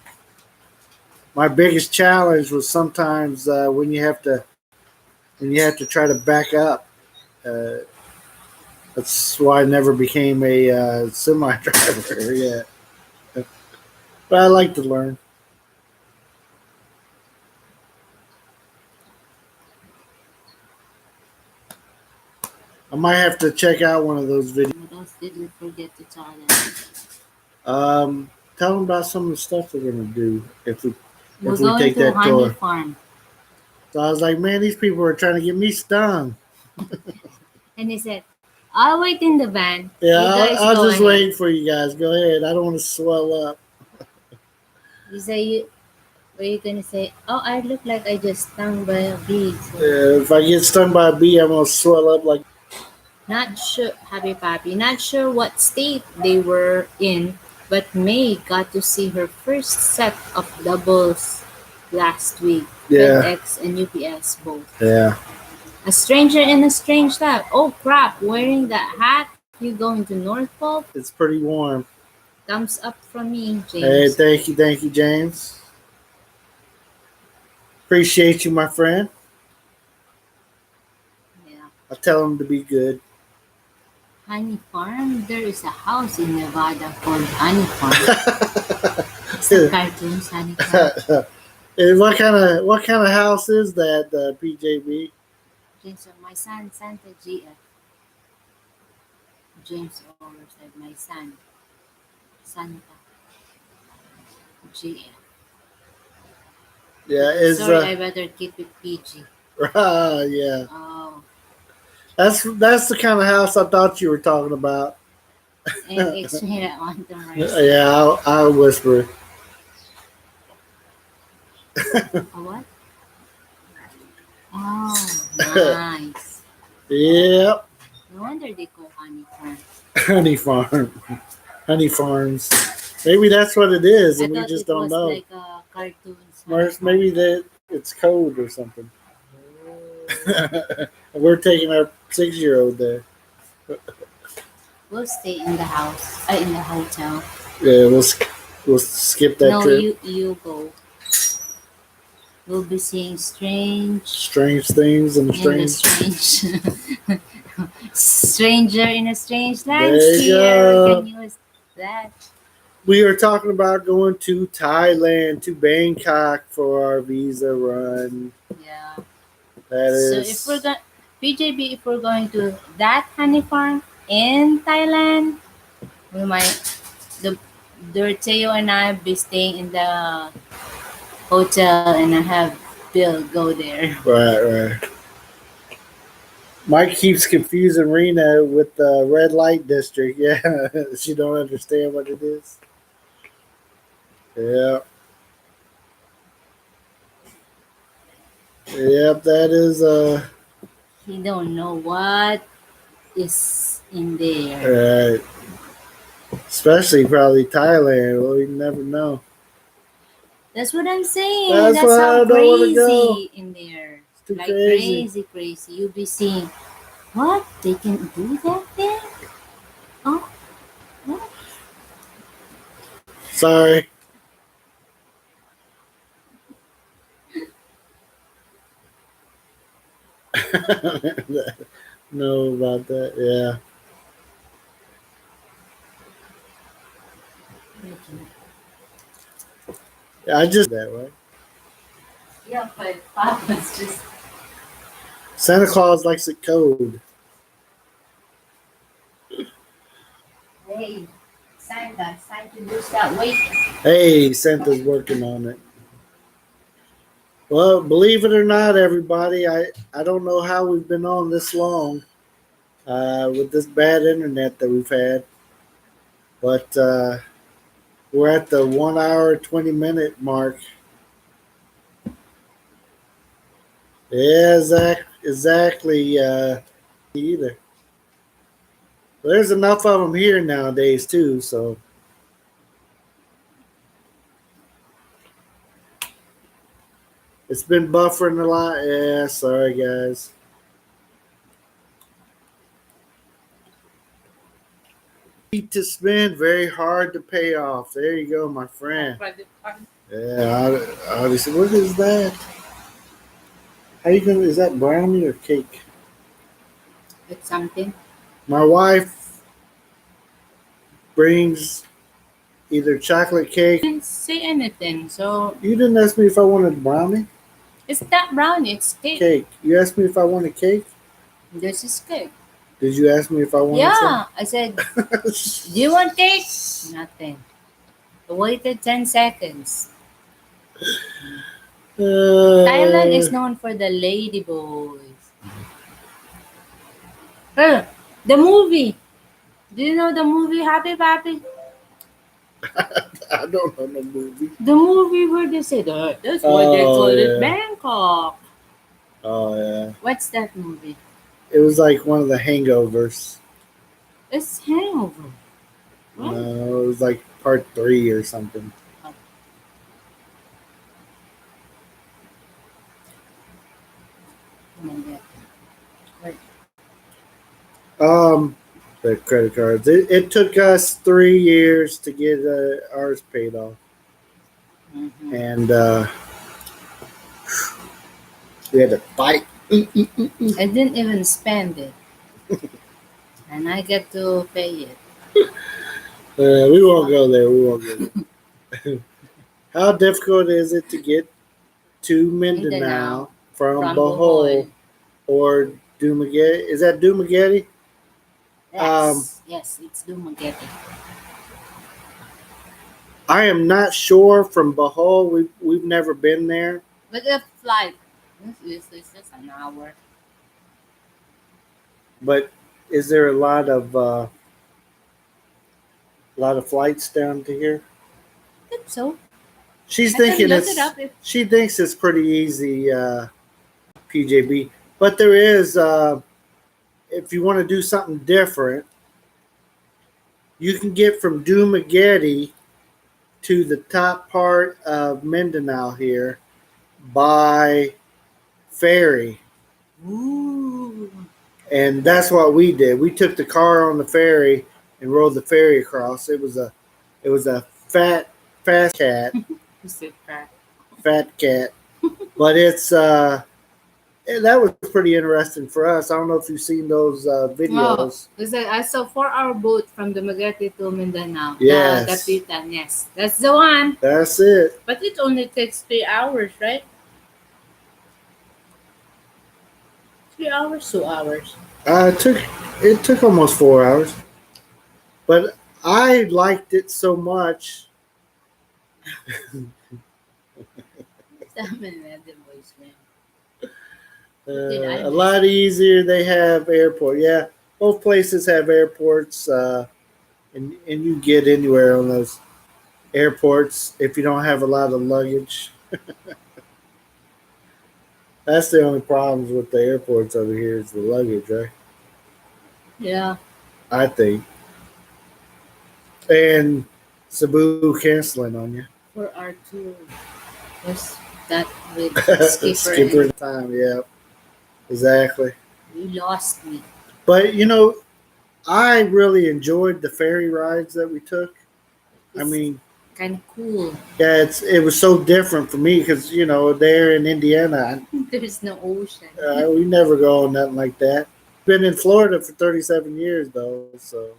My biggest challenge was sometimes when you have to try to back up. Uh, that's why I never became a semi driver yet. But I like to learn. I might have to check out one of those videos. What else did we forget to tell them? Tell them about some of the stuff we're gonna do if we We're if we going take to that honey tour. farm. So I was like, man, these people are trying to get me stung. And he said, I'll wait in the van. Yeah, You guys I'll go just ahead. wait for you guys. Go ahead. I don't want to swell up. You say were you gonna say, oh, I look like I just stung by a bee. So If I get stung by a bee, I'm gonna swell up like. not sure, Happy Pappy, not sure what state they were in, but May got to see her first set of doubles last week. Yeah, FedEx and UPS both. yeah. A stranger in a strange land. Oh crap, wearing that hat? You going to North Pole? It's pretty warm. Thumbs up from me, Hey, James. thank you, James. Appreciate you, my friend. Yeah. I tell him to be good. Honey Farm? There is a house in Nevada called Honey Farm. It's the cartoons, Honey Farm. And what kind of house is that, PJB? James, my son, Santa GF. James over said, my son, Santa GF. Yeah, is Sorry, I better keep it PG. yeah. Oh, That's the kind of house I thought you were talking about. and explain that one to Mercy. Yeah, I'll whisper. A what? Oh, nice. Yep, No wonder they call Honey Farm. honey farm, honey farms. Maybe that's what it is, I and we thought just it don't was know. like a cartoons Honey Farm. Maybe that it's code or something. Oh. We're taking our 6-year-old there. We'll stay in the house, in the hotel. Yeah, we'll skip that No, trip. you go. We'll be seeing strange Strange things and in the strange. strange stranger in a strange lands There you here. We go. can use that. We are talking about going to Thailand, to Bangkok for our visa run. Yeah. That So if we're is going PJB, if we're going to that honey farm in Thailand, we might the Dorteo and I be staying in the hotel and I have Bill go there. right. Mike keeps confusing Rena with the red light district. Yeah, she don't understand what it is. Yeah, yep. That is He don't know what is in there. right. Especially probably Thailand. Well, you never know. That's what I'm saying. That's That's why how I don't want to go. crazy in there. It's too Like crazy. crazy. You'll be seeing what they can do that there. Oh, what? Sorry. Know about that. Yeah. I just that way. Yeah, but Papa's just, Santa Claus likes it cold. hey, Santa, it's time to lose that weight. Hey, Santa's working on it. Well, believe it or not, everybody, I don't know how we've been on this long with this bad internet that we've had, but we're at the 1 hour 20 minute mark. Yeah, exactly. Either there's enough of them here nowadays too, so it's been buffering a lot. Yeah, sorry guys. To spend, very hard to pay off. There you go, my friend. Yeah, obviously. What is that? How you gonna? Is that brownie or cake? It's something. My wife brings either chocolate cake. Didn't say anything, so You didn't ask me if I wanted brownie. it's not brownie, it's cake. Cake. You asked me if I wanted cake. This is cake. Did you ask me if I wanted Yeah, I said, do you want cake? Nothing. I waited 10 seconds. Thailand is known for the lady boys. The movie. Do you know the movie Happy Pappy? I don't know no movie. The movie where they say that. That's why they call yeah. it Bangkok. Oh yeah. What's that movie? It was like one of the hangovers. It's Hangover. What? No, it was like part 3 or something. Oh my God. Wait. The credit cards. It took us 3 years to get ours paid off, Mhm. and we had to fight. I didn't even spend it. And I get to pay it. We won't go there. We won't go there. How difficult is it to get to Mindanao Mindanao from from Bohol Bohol. or Dumaguete? Is that Dumaguete? Yes, it's Dumaguete. I am not sure from Bohol. We've never been there, But the flight, this is an hour. but is there a lot of flights down to here? I think so. She's I can thinking look it up if she thinks it's pretty easy, PJB. But there is, if you want to do something different, you can get from Dumaguete to the top part of Mindanao here by ferry. Ooh. And that's what we did. We took the car on the ferry and rode the ferry across. It was a fast cat, Is it fat? fat cat. But it's that was pretty interesting for us. I don't know if you've seen those Oh, videos. because I saw 4-hour boat from Dumaguete to Mindanao. Yes. The Kapitan, yes. That's the one. That's it. But it only takes 3 hours, right? 3 hours, 2 hours. It took almost 4 hours, but I liked it so much. A lot easier. They have airport. Yeah, both places have airports, and you get anywhere on those airports if you don't have a lot of luggage. That's the only problems with the airports over here is the luggage, right? Yeah. I think. And Cebu canceling on you. For our tour. Was that with Skipper? Skipper time, yeah. Exactly. You lost me. But I really enjoyed the ferry rides that we took. I mean, kind of cool. yeah, it was so different for me because there in Indiana, There's no ocean. we never go on nothing like that. Been in Florida for 37 years though, so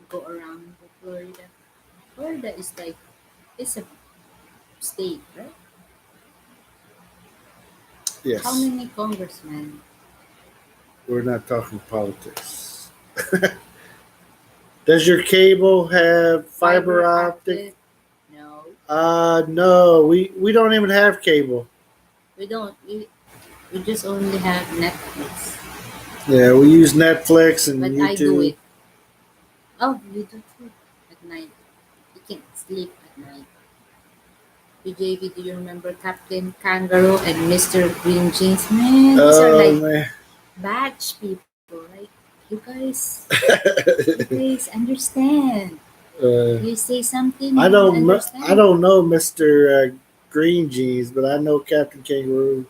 Go around Florida. Florida is like It's a state, right? How Yes, many congressmen? we're not talking politics. Does your cable have fiber Fiber optic? optic? No, No, we don't even have cable. we don't. We just only have Netflix. Yeah, we use Netflix and But I do YouTube. it. Oh, you do too. At night. You can't sleep at night. BJV, do you remember Captain Kangaroo and Mr. Green Jeans? Man, these are Oh like man. batch people. Like, you guys understand. uh, You say something, I you will don't I understand. don't know Mr. Green Jeans, but I know Captain Kangaroo.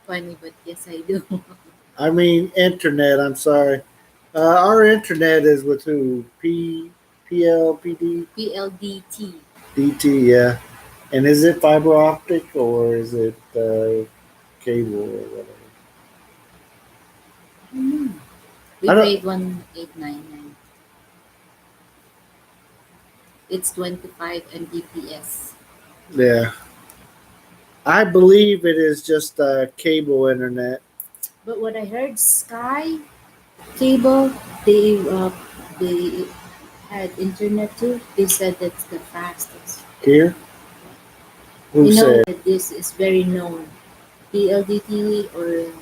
Funny, but yes, I do. I mean internet. I'm sorry. Our internet is with who? PLPD PLDT. DT. Yeah. And is it fiber optic or is it cable or whatever? Hmm. We I don't. paid 1899. It's 25 Mbps. Yeah. I believe it is just cable internet. But what I heard, Sky Cable, they had internet too. They said that's the fastest. Here. Who You know, said? this is very known. PLDT or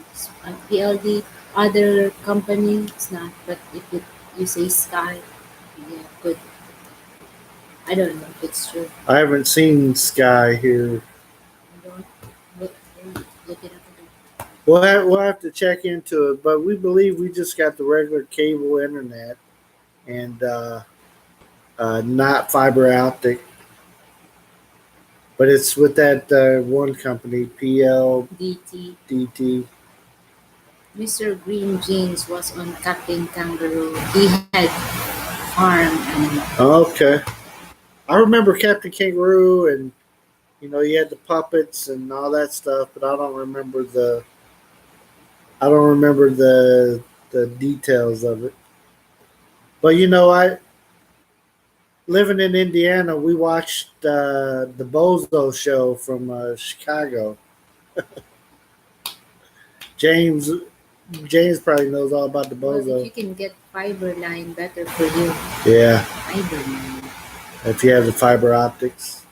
PLD, other company, it's not. But if you say Sky, yeah, good. I don't know if it's true. I haven't seen Sky here. I don't look, look it up again. We'll have to check into it, but we believe we just got the regular cable internet and not fiber optic. But it's with that one company, DT. PLDT. Mr. Green Jeans was on Captain Kangaroo. He had farm animal. Okay, I remember Captain Kangaroo, and you had the puppets and all that stuff, but I don't remember the details of it. But I living in Indiana, we watched the Bozo show from Chicago. James James probably knows all about the Well, if Bozo. you can get fiber line, better for you. Yeah, Fiber line. if you have the fiber optics.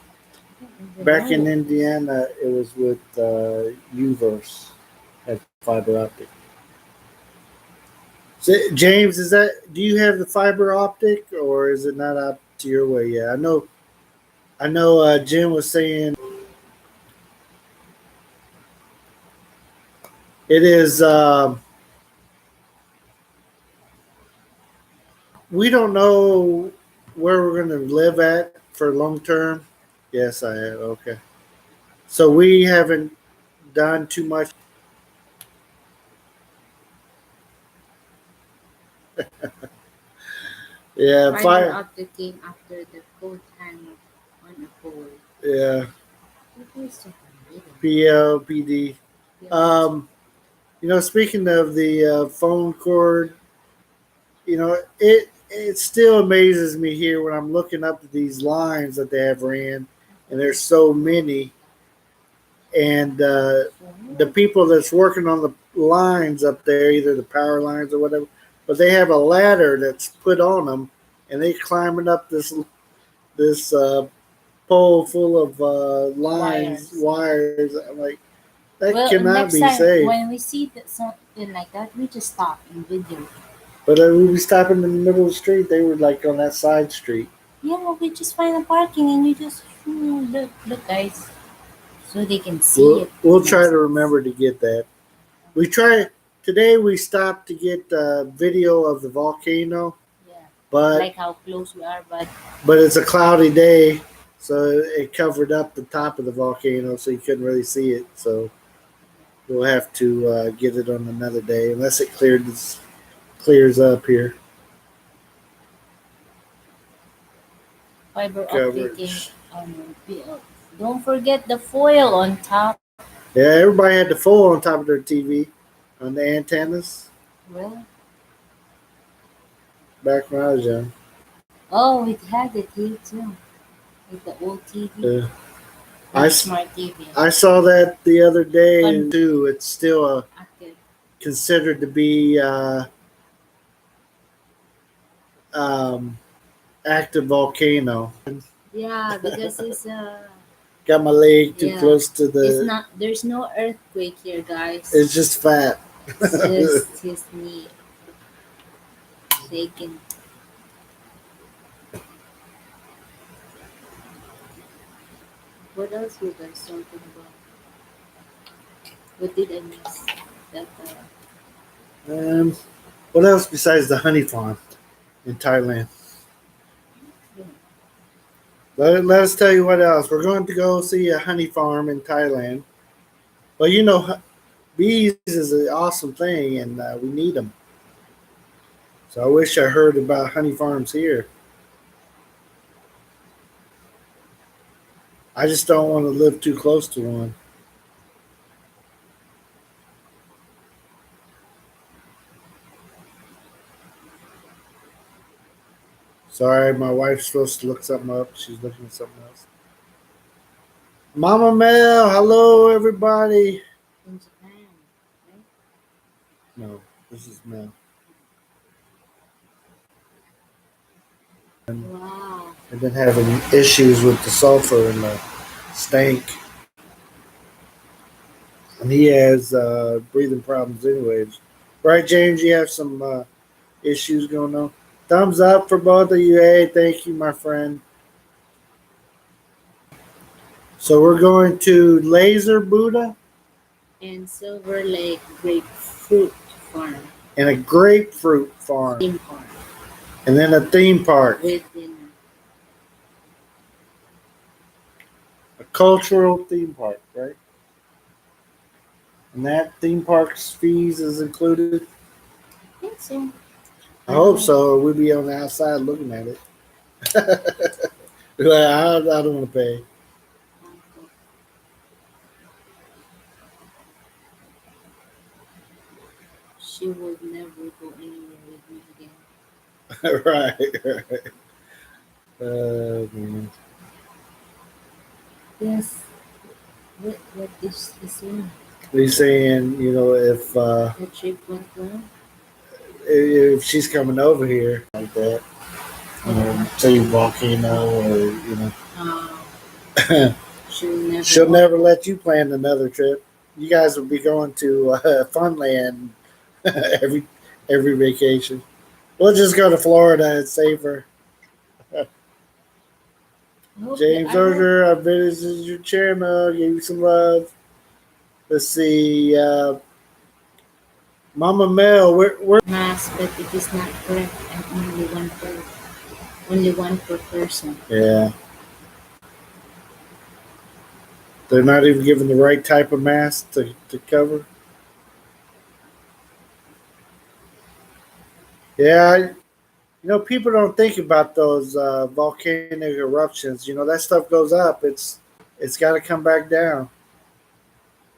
I don't even Back in know. Indiana, it was with Uverse had fiber optic. So, James, do you have the fiber optic or is it not out to your way yet? I know. Jim was saying it is. We don't know where we're going to live at for long term. Yes, I have. Okay, so we haven't done too much. Yeah, Fiber fire. optic came after the coat hang on a pole. Yeah, What is the PLPD. PLDT? Um, speaking of the phone cord, it still amazes me here when I'm looking up at these lines that they have ran, and there's so many, and the people that's working on the lines up there, either the power lines or whatever, but they have a ladder that's put on them, and they climbing up this pole full of Wires. wires. I'm like, that Well, cannot next be time safe. when we see something like that, we just stop and video. But we be stopping in the middle of the street. They were like on that side street. Yeah, we just find a parking and you just look, guys, so they can see We'll it we'll in our try to sense. remember to get that. We try today. We stopped to get video of the volcano, Yeah, but like how close we are, but it's a cloudy day, so it covered up the top of the volcano, so you couldn't really see it. So we'll have to get it on another day, unless it clears up here. fiber optic came Coverage. on PL. Don't forget the foil on top. Yeah, everybody had the foil on top of their TV, on the antennas Well, back when I was young. oh, it had it here too. With the old TV, Uh, I, not s- smart TV. I saw that the other day Fun too. It's still active. considered to be um, active volcano. Yeah, because Got my leg too yeah, close to it's the. not. There's no earthquake here, guys. It's just fat. It's just his knee shaking. What else you guys talking about? What did I miss? That um, what else besides the honey farm in Thailand? yeah. Let us tell you what else. We're going to go see a honey farm in Thailand. Well, bees is an awesome thing, and we need them. So I wish I heard about honey farms here. I just don't want to live too close to one. Sorry, my wife's supposed to look something up. She's looking at something else. Mama Mel, hello everybody. In Japan, right? No, this is Mel. Wow. I've been having issues with the sulfur and the stank, and he has breathing problems, anyways. Right, James? You have some issues going on. Thumbs up for both of you. Hey, thank you, my friend. So we're going to Laser Buddha And Silver Lake Grapefruit Farm, and a grapefruit farm, theme park and then a theme park, with dinner. a cultural theme park, right? And that theme park's fees is included. I think so. I hope so, or we'll be on the outside looking at it. Like, I don't want to pay. She would never go anywhere with me again. Right, right. Man. Yes. What is the same? He's saying, The trip went well. if she's coming over here like that, Yeah. say volcano, or Uh, she'll never she'll want. never let you plan another trip. You guys will be going to Funland every every vacation. We'll just go to Florida. It's safer. James I hope Order, I visited your channel. Gave you some love. Let's see. Mama Mel, where mass, but it is not correct and only one per person. Yeah, they're not even given the right type of mask to cover. Yeah, people don't think about those volcanic eruptions. That stuff goes up. It's got to come back down.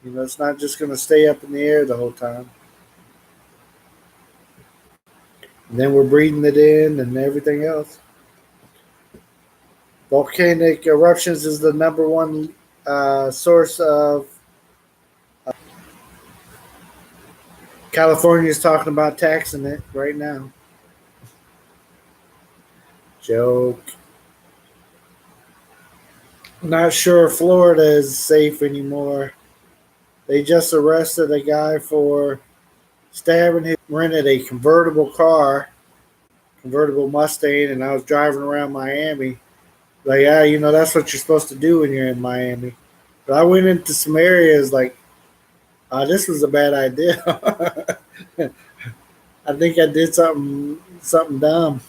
It's not just going to stay up in the air the whole time. And then we're breathing it in and everything else. Volcanic eruptions is the number one source of. California is talking about taxing it right now. Joke. Not sure Florida is safe anymore. They just arrested a guy for stabbing his rented a convertible Mustang, and I was driving around Miami. Like, yeah, that's what you're supposed to do when you're in Miami. But I went into some areas like, this was a bad idea. I think I did something dumb.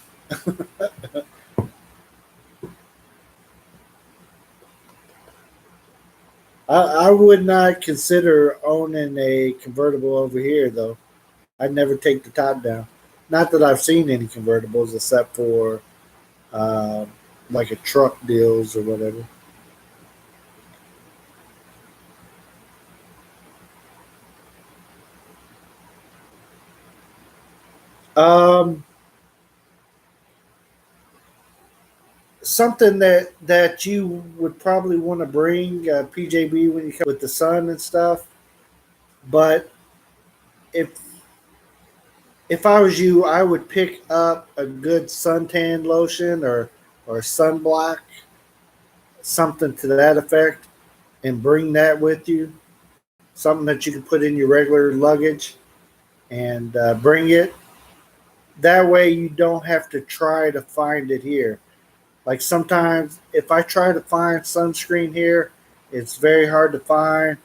I would not consider owning a convertible over here, though. I'd never take the top down. Not that I've seen any convertibles except for uh, like a truck deals or whatever. Um, something that you would probably want to bring PJB when you come with the sun and stuff. But if if I was you, I would pick up a good suntan lotion or sunblock, something to that effect, and bring that with you. Something that you can put in your regular luggage and bring it. That way, you don't have to try to find it here. Like sometimes, if I try to find sunscreen here, it's very hard to find,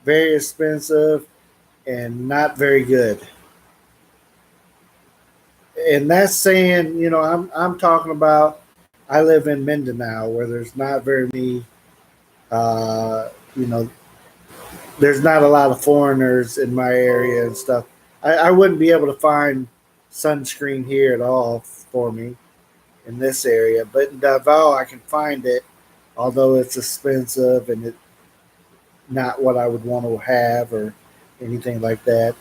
very expensive, and not very good. And that's saying, I'm talking about. I live in Mindanao, where there's not very many, uh, you know, there's not a lot of foreigners in my area and stuff. I wouldn't be able to find sunscreen here at all for me in this area, but in Davao I can find it, although it's expensive and it not what I would want to have or anything like that.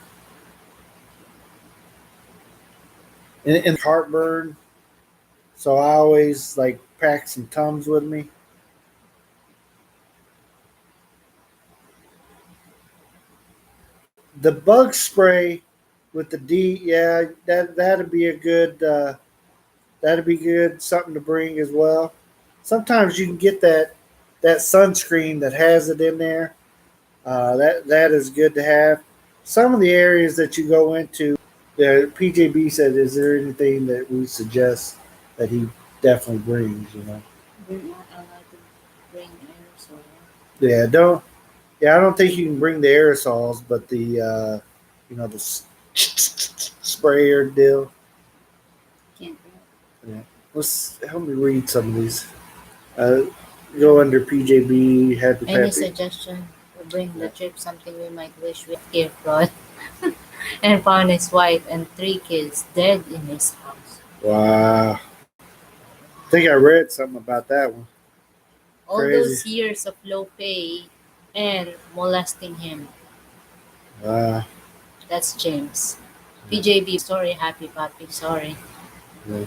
And heartburn, so I always like pack some Tums with me. The bug spray with the D, yeah, that'd be a good that'd be good something to bring as well. Sometimes you can get that sunscreen that has it in there. That is good to have. Some of the areas that you go into, the PJB said, "Is there anything that we suggest that he definitely brings?" We're not allowed to bring aerosol. Yeah, don't. Yeah, I don't think you can bring the aerosols, but the sprayer deal. Can't Yeah. Let's help me read some of these. Uh, Go under PJB, happy bring. Any peppy. suggestion to bring the trip something we might wish we here fraud and found his wife and three kids dead in his house. Wow. I think I read something about that one. All Crazy. those years of low pay and molesting him. Wow. That's James. PJB sorry, happy puppy, sorry. Yeah.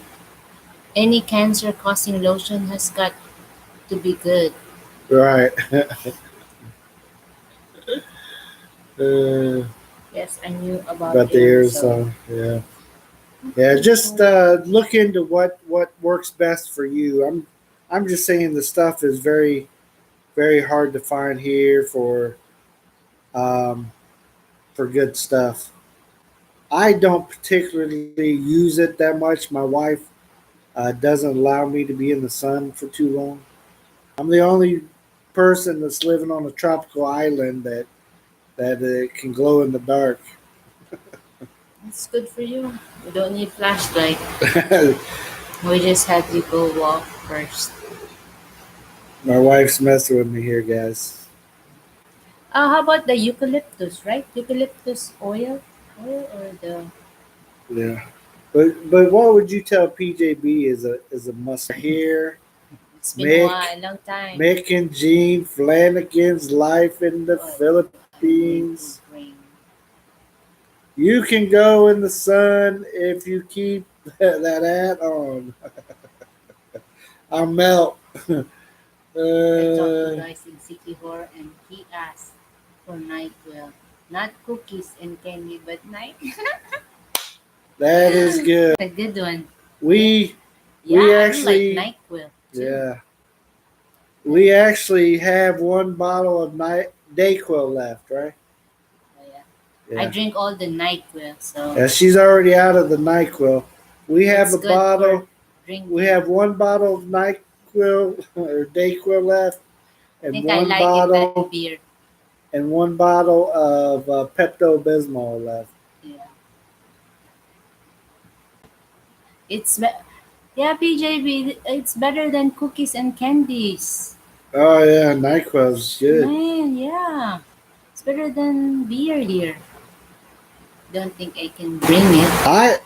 Any cancer causing lotion has got to be good. Right. uh, Yes, I knew about but him, there's so yeah. Yeah, just look into what works best for you. I'm just saying the stuff is very very hard to find here um, for good stuff. I don't particularly use it that much. My wife doesn't allow me to be in the sun for too long. I'm the only person that's living on a tropical island that can glow in the dark. it's good for you. We don't need flashlight. We just had you go walk first. My wife's messing with me here, guys. How about the eucalyptus, right? Eucalyptus oil or the Yeah, but what would you tell PJB is a must here? it's been a Mick, while, long time. Mick and Jean Flanagan's life in the But I need to Philippines. bring. You can go in the sun if you keep that hat on. I'll melt. I talked to uh, guys in City Hall and he asked for NyQuil. Not cookies and candy, but night. that is good. A good one. Yeah. We Yeah, we I like actually NyQuil too. yeah we actually have one bottle of night Dayquil left, right? Oh, yeah. I Yeah. drink all the NyQuil, so Yeah, she's already out of the Nyquil. We have it's a good for bottle. We drinking. have one bottle of Nyquil or Dayquil left, I and think I like it than beer. one bottle of Pepto Bismol left. Yeah. It's be- yeah, PJB, it's better than cookies and candies. Oh yeah, Nyquil's good. Man, yeah. It's better than beer here. Don't think I can bring it. I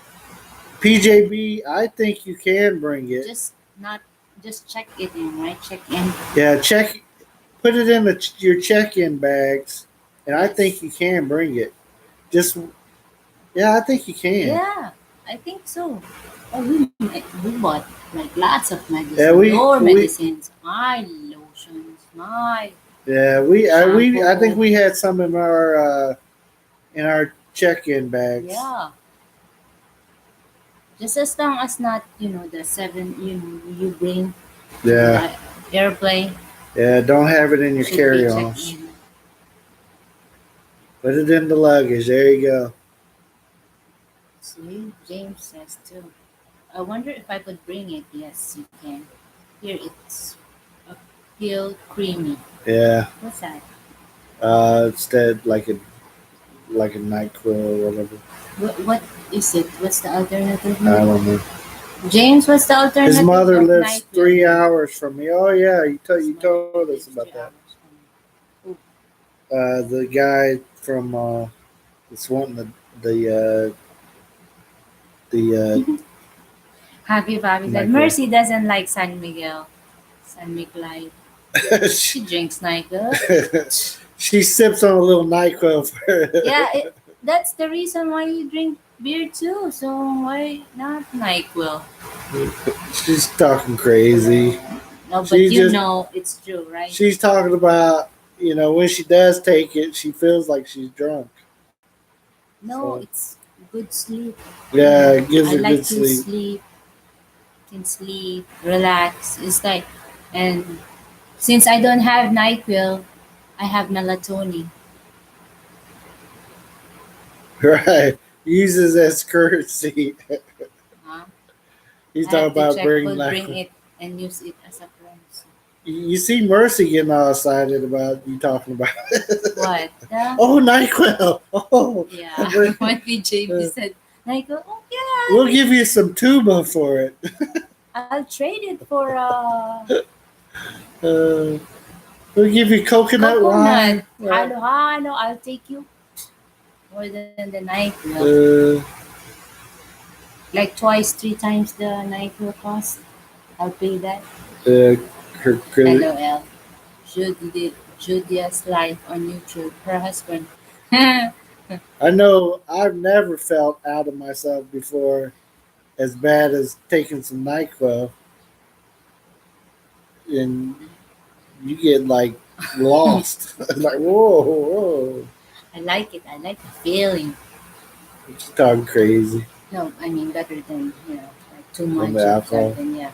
PJB, I think you can bring it. Just not just check it in, right? Check in. Yeah, put it in your check-in bags, and I Yes. think you can bring it. Just yeah, I think you can. Yeah, I think so. Oh, We bought like lots of Yeah, medicine, your medicines, my lotions, my I think shampoo. we had some in our check-in bags. Yeah, just as long as not, the seven, you bring to Yeah, the airplane yeah. Don't have it in your should be checked carry-ons. in. Put it in the luggage. There you go. See, James says too. I wonder if I could bring it. Yes, you can. Here it's a peel creamy. Yeah. What's that? Instead like a Nyquil or whatever. What is it? What's the alternative I name? don't know. James, what's the His alternative mother of lives NyQuil? 3 hours from me. Oh yeah, His you mother told us lives about three that. hours from me. The guy from that's wanting the Happy Bobby said, Nyquil. Mercy doesn't like San Miguel. San Miguel. she, She drinks NyQuil. she sips on a little Nyquil for. Yeah, that's the reason why you drink beer too. So why not NyQuil? She's talking crazy. No, but She just it's true, right? she's talking about when she does take it, she feels like she's drunk. No, So it's good sleep. yeah, it gives I her good like to sleep. sleep, can sleep, relax. It's like, and since I don't have NyQuil, I have melatonin. Right, uses as currency. Huh? He's I talking have to about check bringing who'll bring Nyquil. it and use it as a currency. You see Mercy getting all excited about you talking about What? oh NyQuil. Oh, Yeah. When JB uh, said, NyQuil, oh yeah, we'll give you some tuba for it. I'll trade it for Uh, we'll give you coconut coconut. wine. Right. Halo halo, I'll take you more than the NyQuil. Uh, Like twice, three times the NyQuil cost. I'll pay that. uh, her credit. LOL. Julia's life on YouTube. Her husband. I I know I've never felt out of myself before as bad as taking some NyQuil and you get like lost. Like, whoa. like it. I like the feeling. She's talking crazy No, I mean better than like too on the much of alcohol. something. Yeah.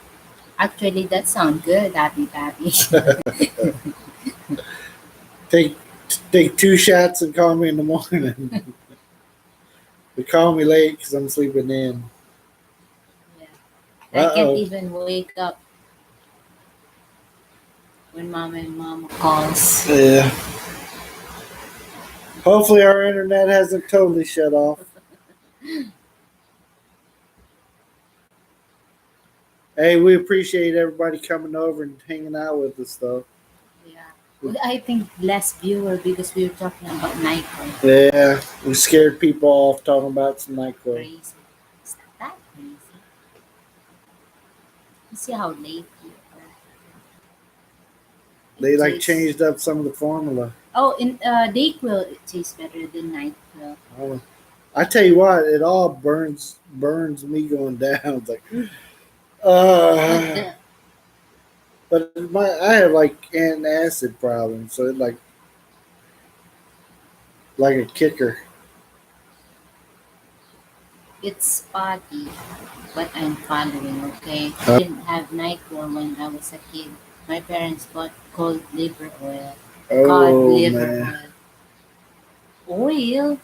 Actually, that sounds good. Happy, happy. Take take 2 shots and call me in the morning. But call me late because I'm sleeping in. Yeah. I Uh can't oh. even wake up when mama and mama calls. Yeah. Hopefully our internet hasn't totally shut off. Hey, we appreciate everybody coming over and hanging out with us, though. Yeah. Well, I think less viewer because we were talking about Nike. Yeah, we scared people off talking about some NyQuil. Crazy. It's not that crazy. You see how late you are. They It like tastes. changed up some of the formula. Oh, in Dayquil, it tastes better than Nightquil. Oh, I tell you what, it all burns me going down. It's like, But uh, but I have like antacid problems, so it like a kicker. it's spotty, but I'm following, okay? I didn't have NyQuil when I was a kid. My parents bought cod liver oil. Cod Oh liver man, oil. Oil?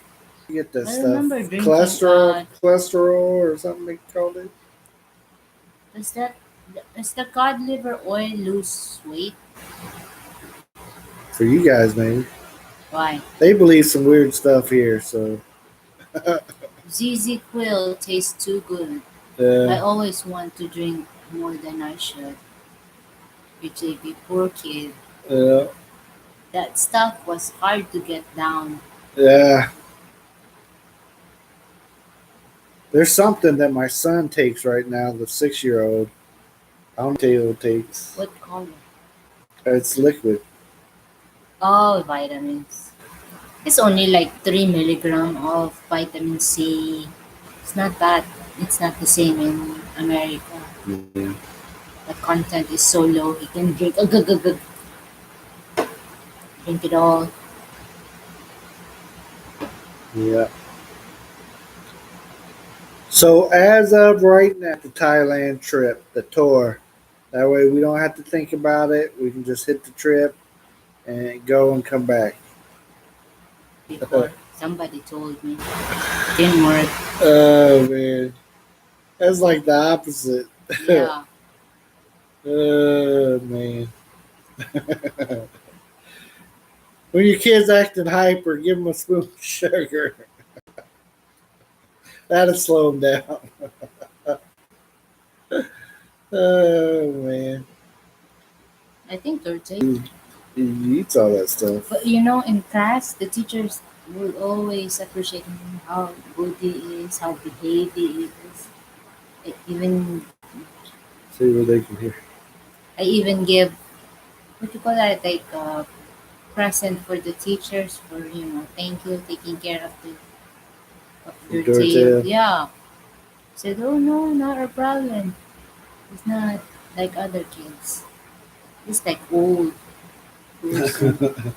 you get that I stuff. remember drinking Cholesterol, or something they called it. does that does the cod liver oil lose weight? For you guys, maybe Why? they believe some weird stuff here. So ZZ Quill tastes too good. I uh, always want to drink more than I should. BJB, poor kid. uh, That stuff was hard to get down. yeah, there's something that my son takes right now. The 6-year-old. I don't tell you what it takes. What color? It's liquid. Oh, vitamins. It's only like 3 milligram of vitamin C. It's not that. It's not the same in America. Yeah. The content is so low, he can drink, drink it all. Yeah. So as of right now, the Thailand trip, the tour. That way we don't have to think about it. We can just hit the trip and go and come back. Before somebody told me, didn't work. Oh man, that's like the opposite. Yeah, Oh man, when your kid's acting hyper, give them a spoon of sugar. That'll slow them down. Oh man, I think they're he eats all that stuff. But in class, the teachers will always appreciate him, how good he is, how behaved he is. Even See what they can hear. I even give what you call that, like present for the teachers for thank you, taking care of their tail. Dorothea. Yeah, said, oh no, not a problem. It's not like other kids. It's like old person.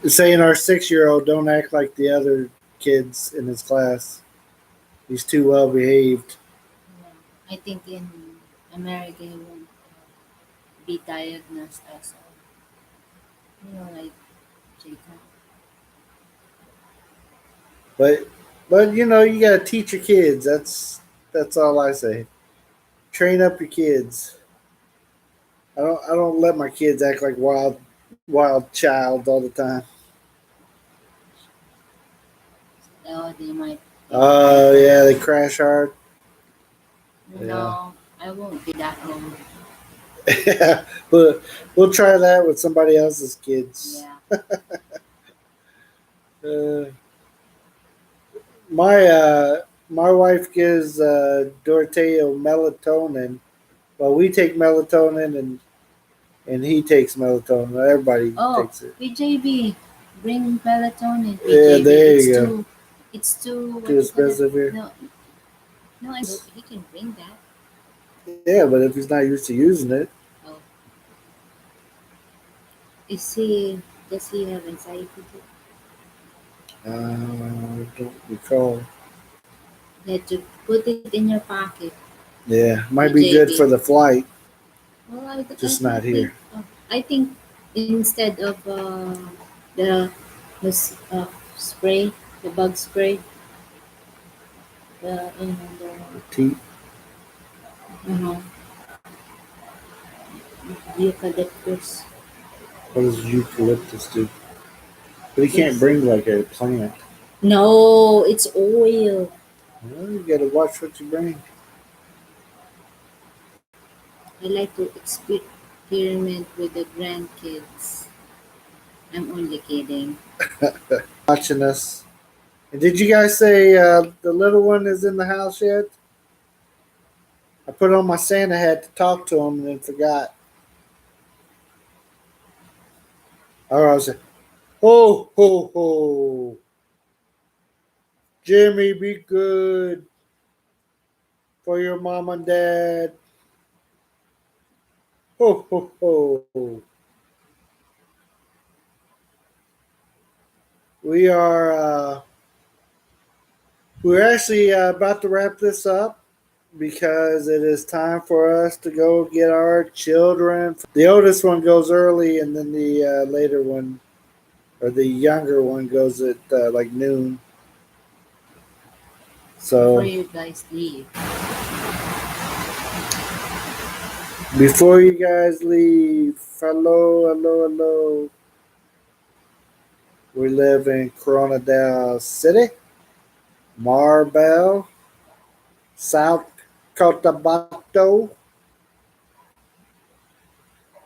Saying our 6-year-old don't act like the other kids in his class. He's too well behaved. Yeah. I think in America, he won't be diagnosed as like Jacob. But you gotta teach your kids. That's all I say. Train up your kids. I don't let my kids act like wild child all the time. Oh, they might get Oh hyper. yeah, they crash hard. Yeah. No, I won't be that old. but we'll try that with somebody else's kids. Yeah. Uh, my wife gives Dorothea melatonin. Well, we take melatonin and he takes melatonin. Everybody Oh, takes it. PJB, bring melatonin. Yeah, PJB, there you go. it's too, Too what you call that? expensive here. No, no, he can bring that. Yeah, but if he's not used to using it, Oh, is he? Does he have anxiety too? don't recall. You have to put it in your pocket. Yeah, might be good PJB. for the flight, Well, just not think. here. I think instead of the spray, the bug spray, the The tea. uh, eucalyptus. What does eucalyptus do? But he can't Yes. bring like a plant. No, it's oil. Well, you gotta watch what you bring. I like to experiment with the grandkids. I'm only kidding. Watching us. And did you guys say the little one is in the house yet? I put on my Santa hat to talk to him and then forgot. All right, I was like, ho ho ho, Jimmy, be good for your mom and dad. Ho ho ho. We are we're actually about to wrap this up because it is time for us to go get our children. The oldest one goes early, and then the later one or the younger one goes at like noon. Before So you guys leave, before you guys leave, hello. We live in Koronadal City, Marbel, South Cotabato,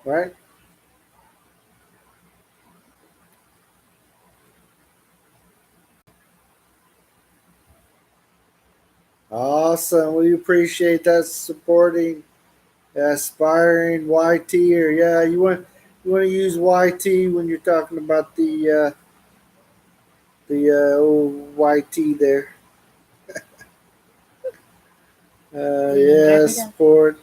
right? Awesome. We appreciate that supporting aspiring YT or yeah, you want to use YT when you're talking about the old YT there. then wrap Yeah, it up. support.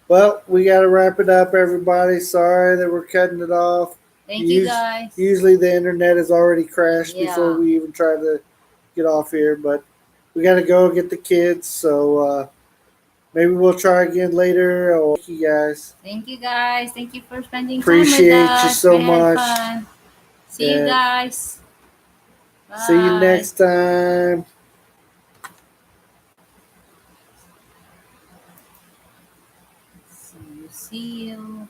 Well, we got to wrap it up, everybody. Sorry that we're cutting it off. Thank you guys. Usually the internet has already crashed before Yeah. we even try to get off here, but we got to go get the kids. So maybe we'll try again later. Or thank you guys. Thank you guys. Thank you for spending time with Appreciate you us. so We had much. fun. See you And guys. see you Bye. next time. See you. See you.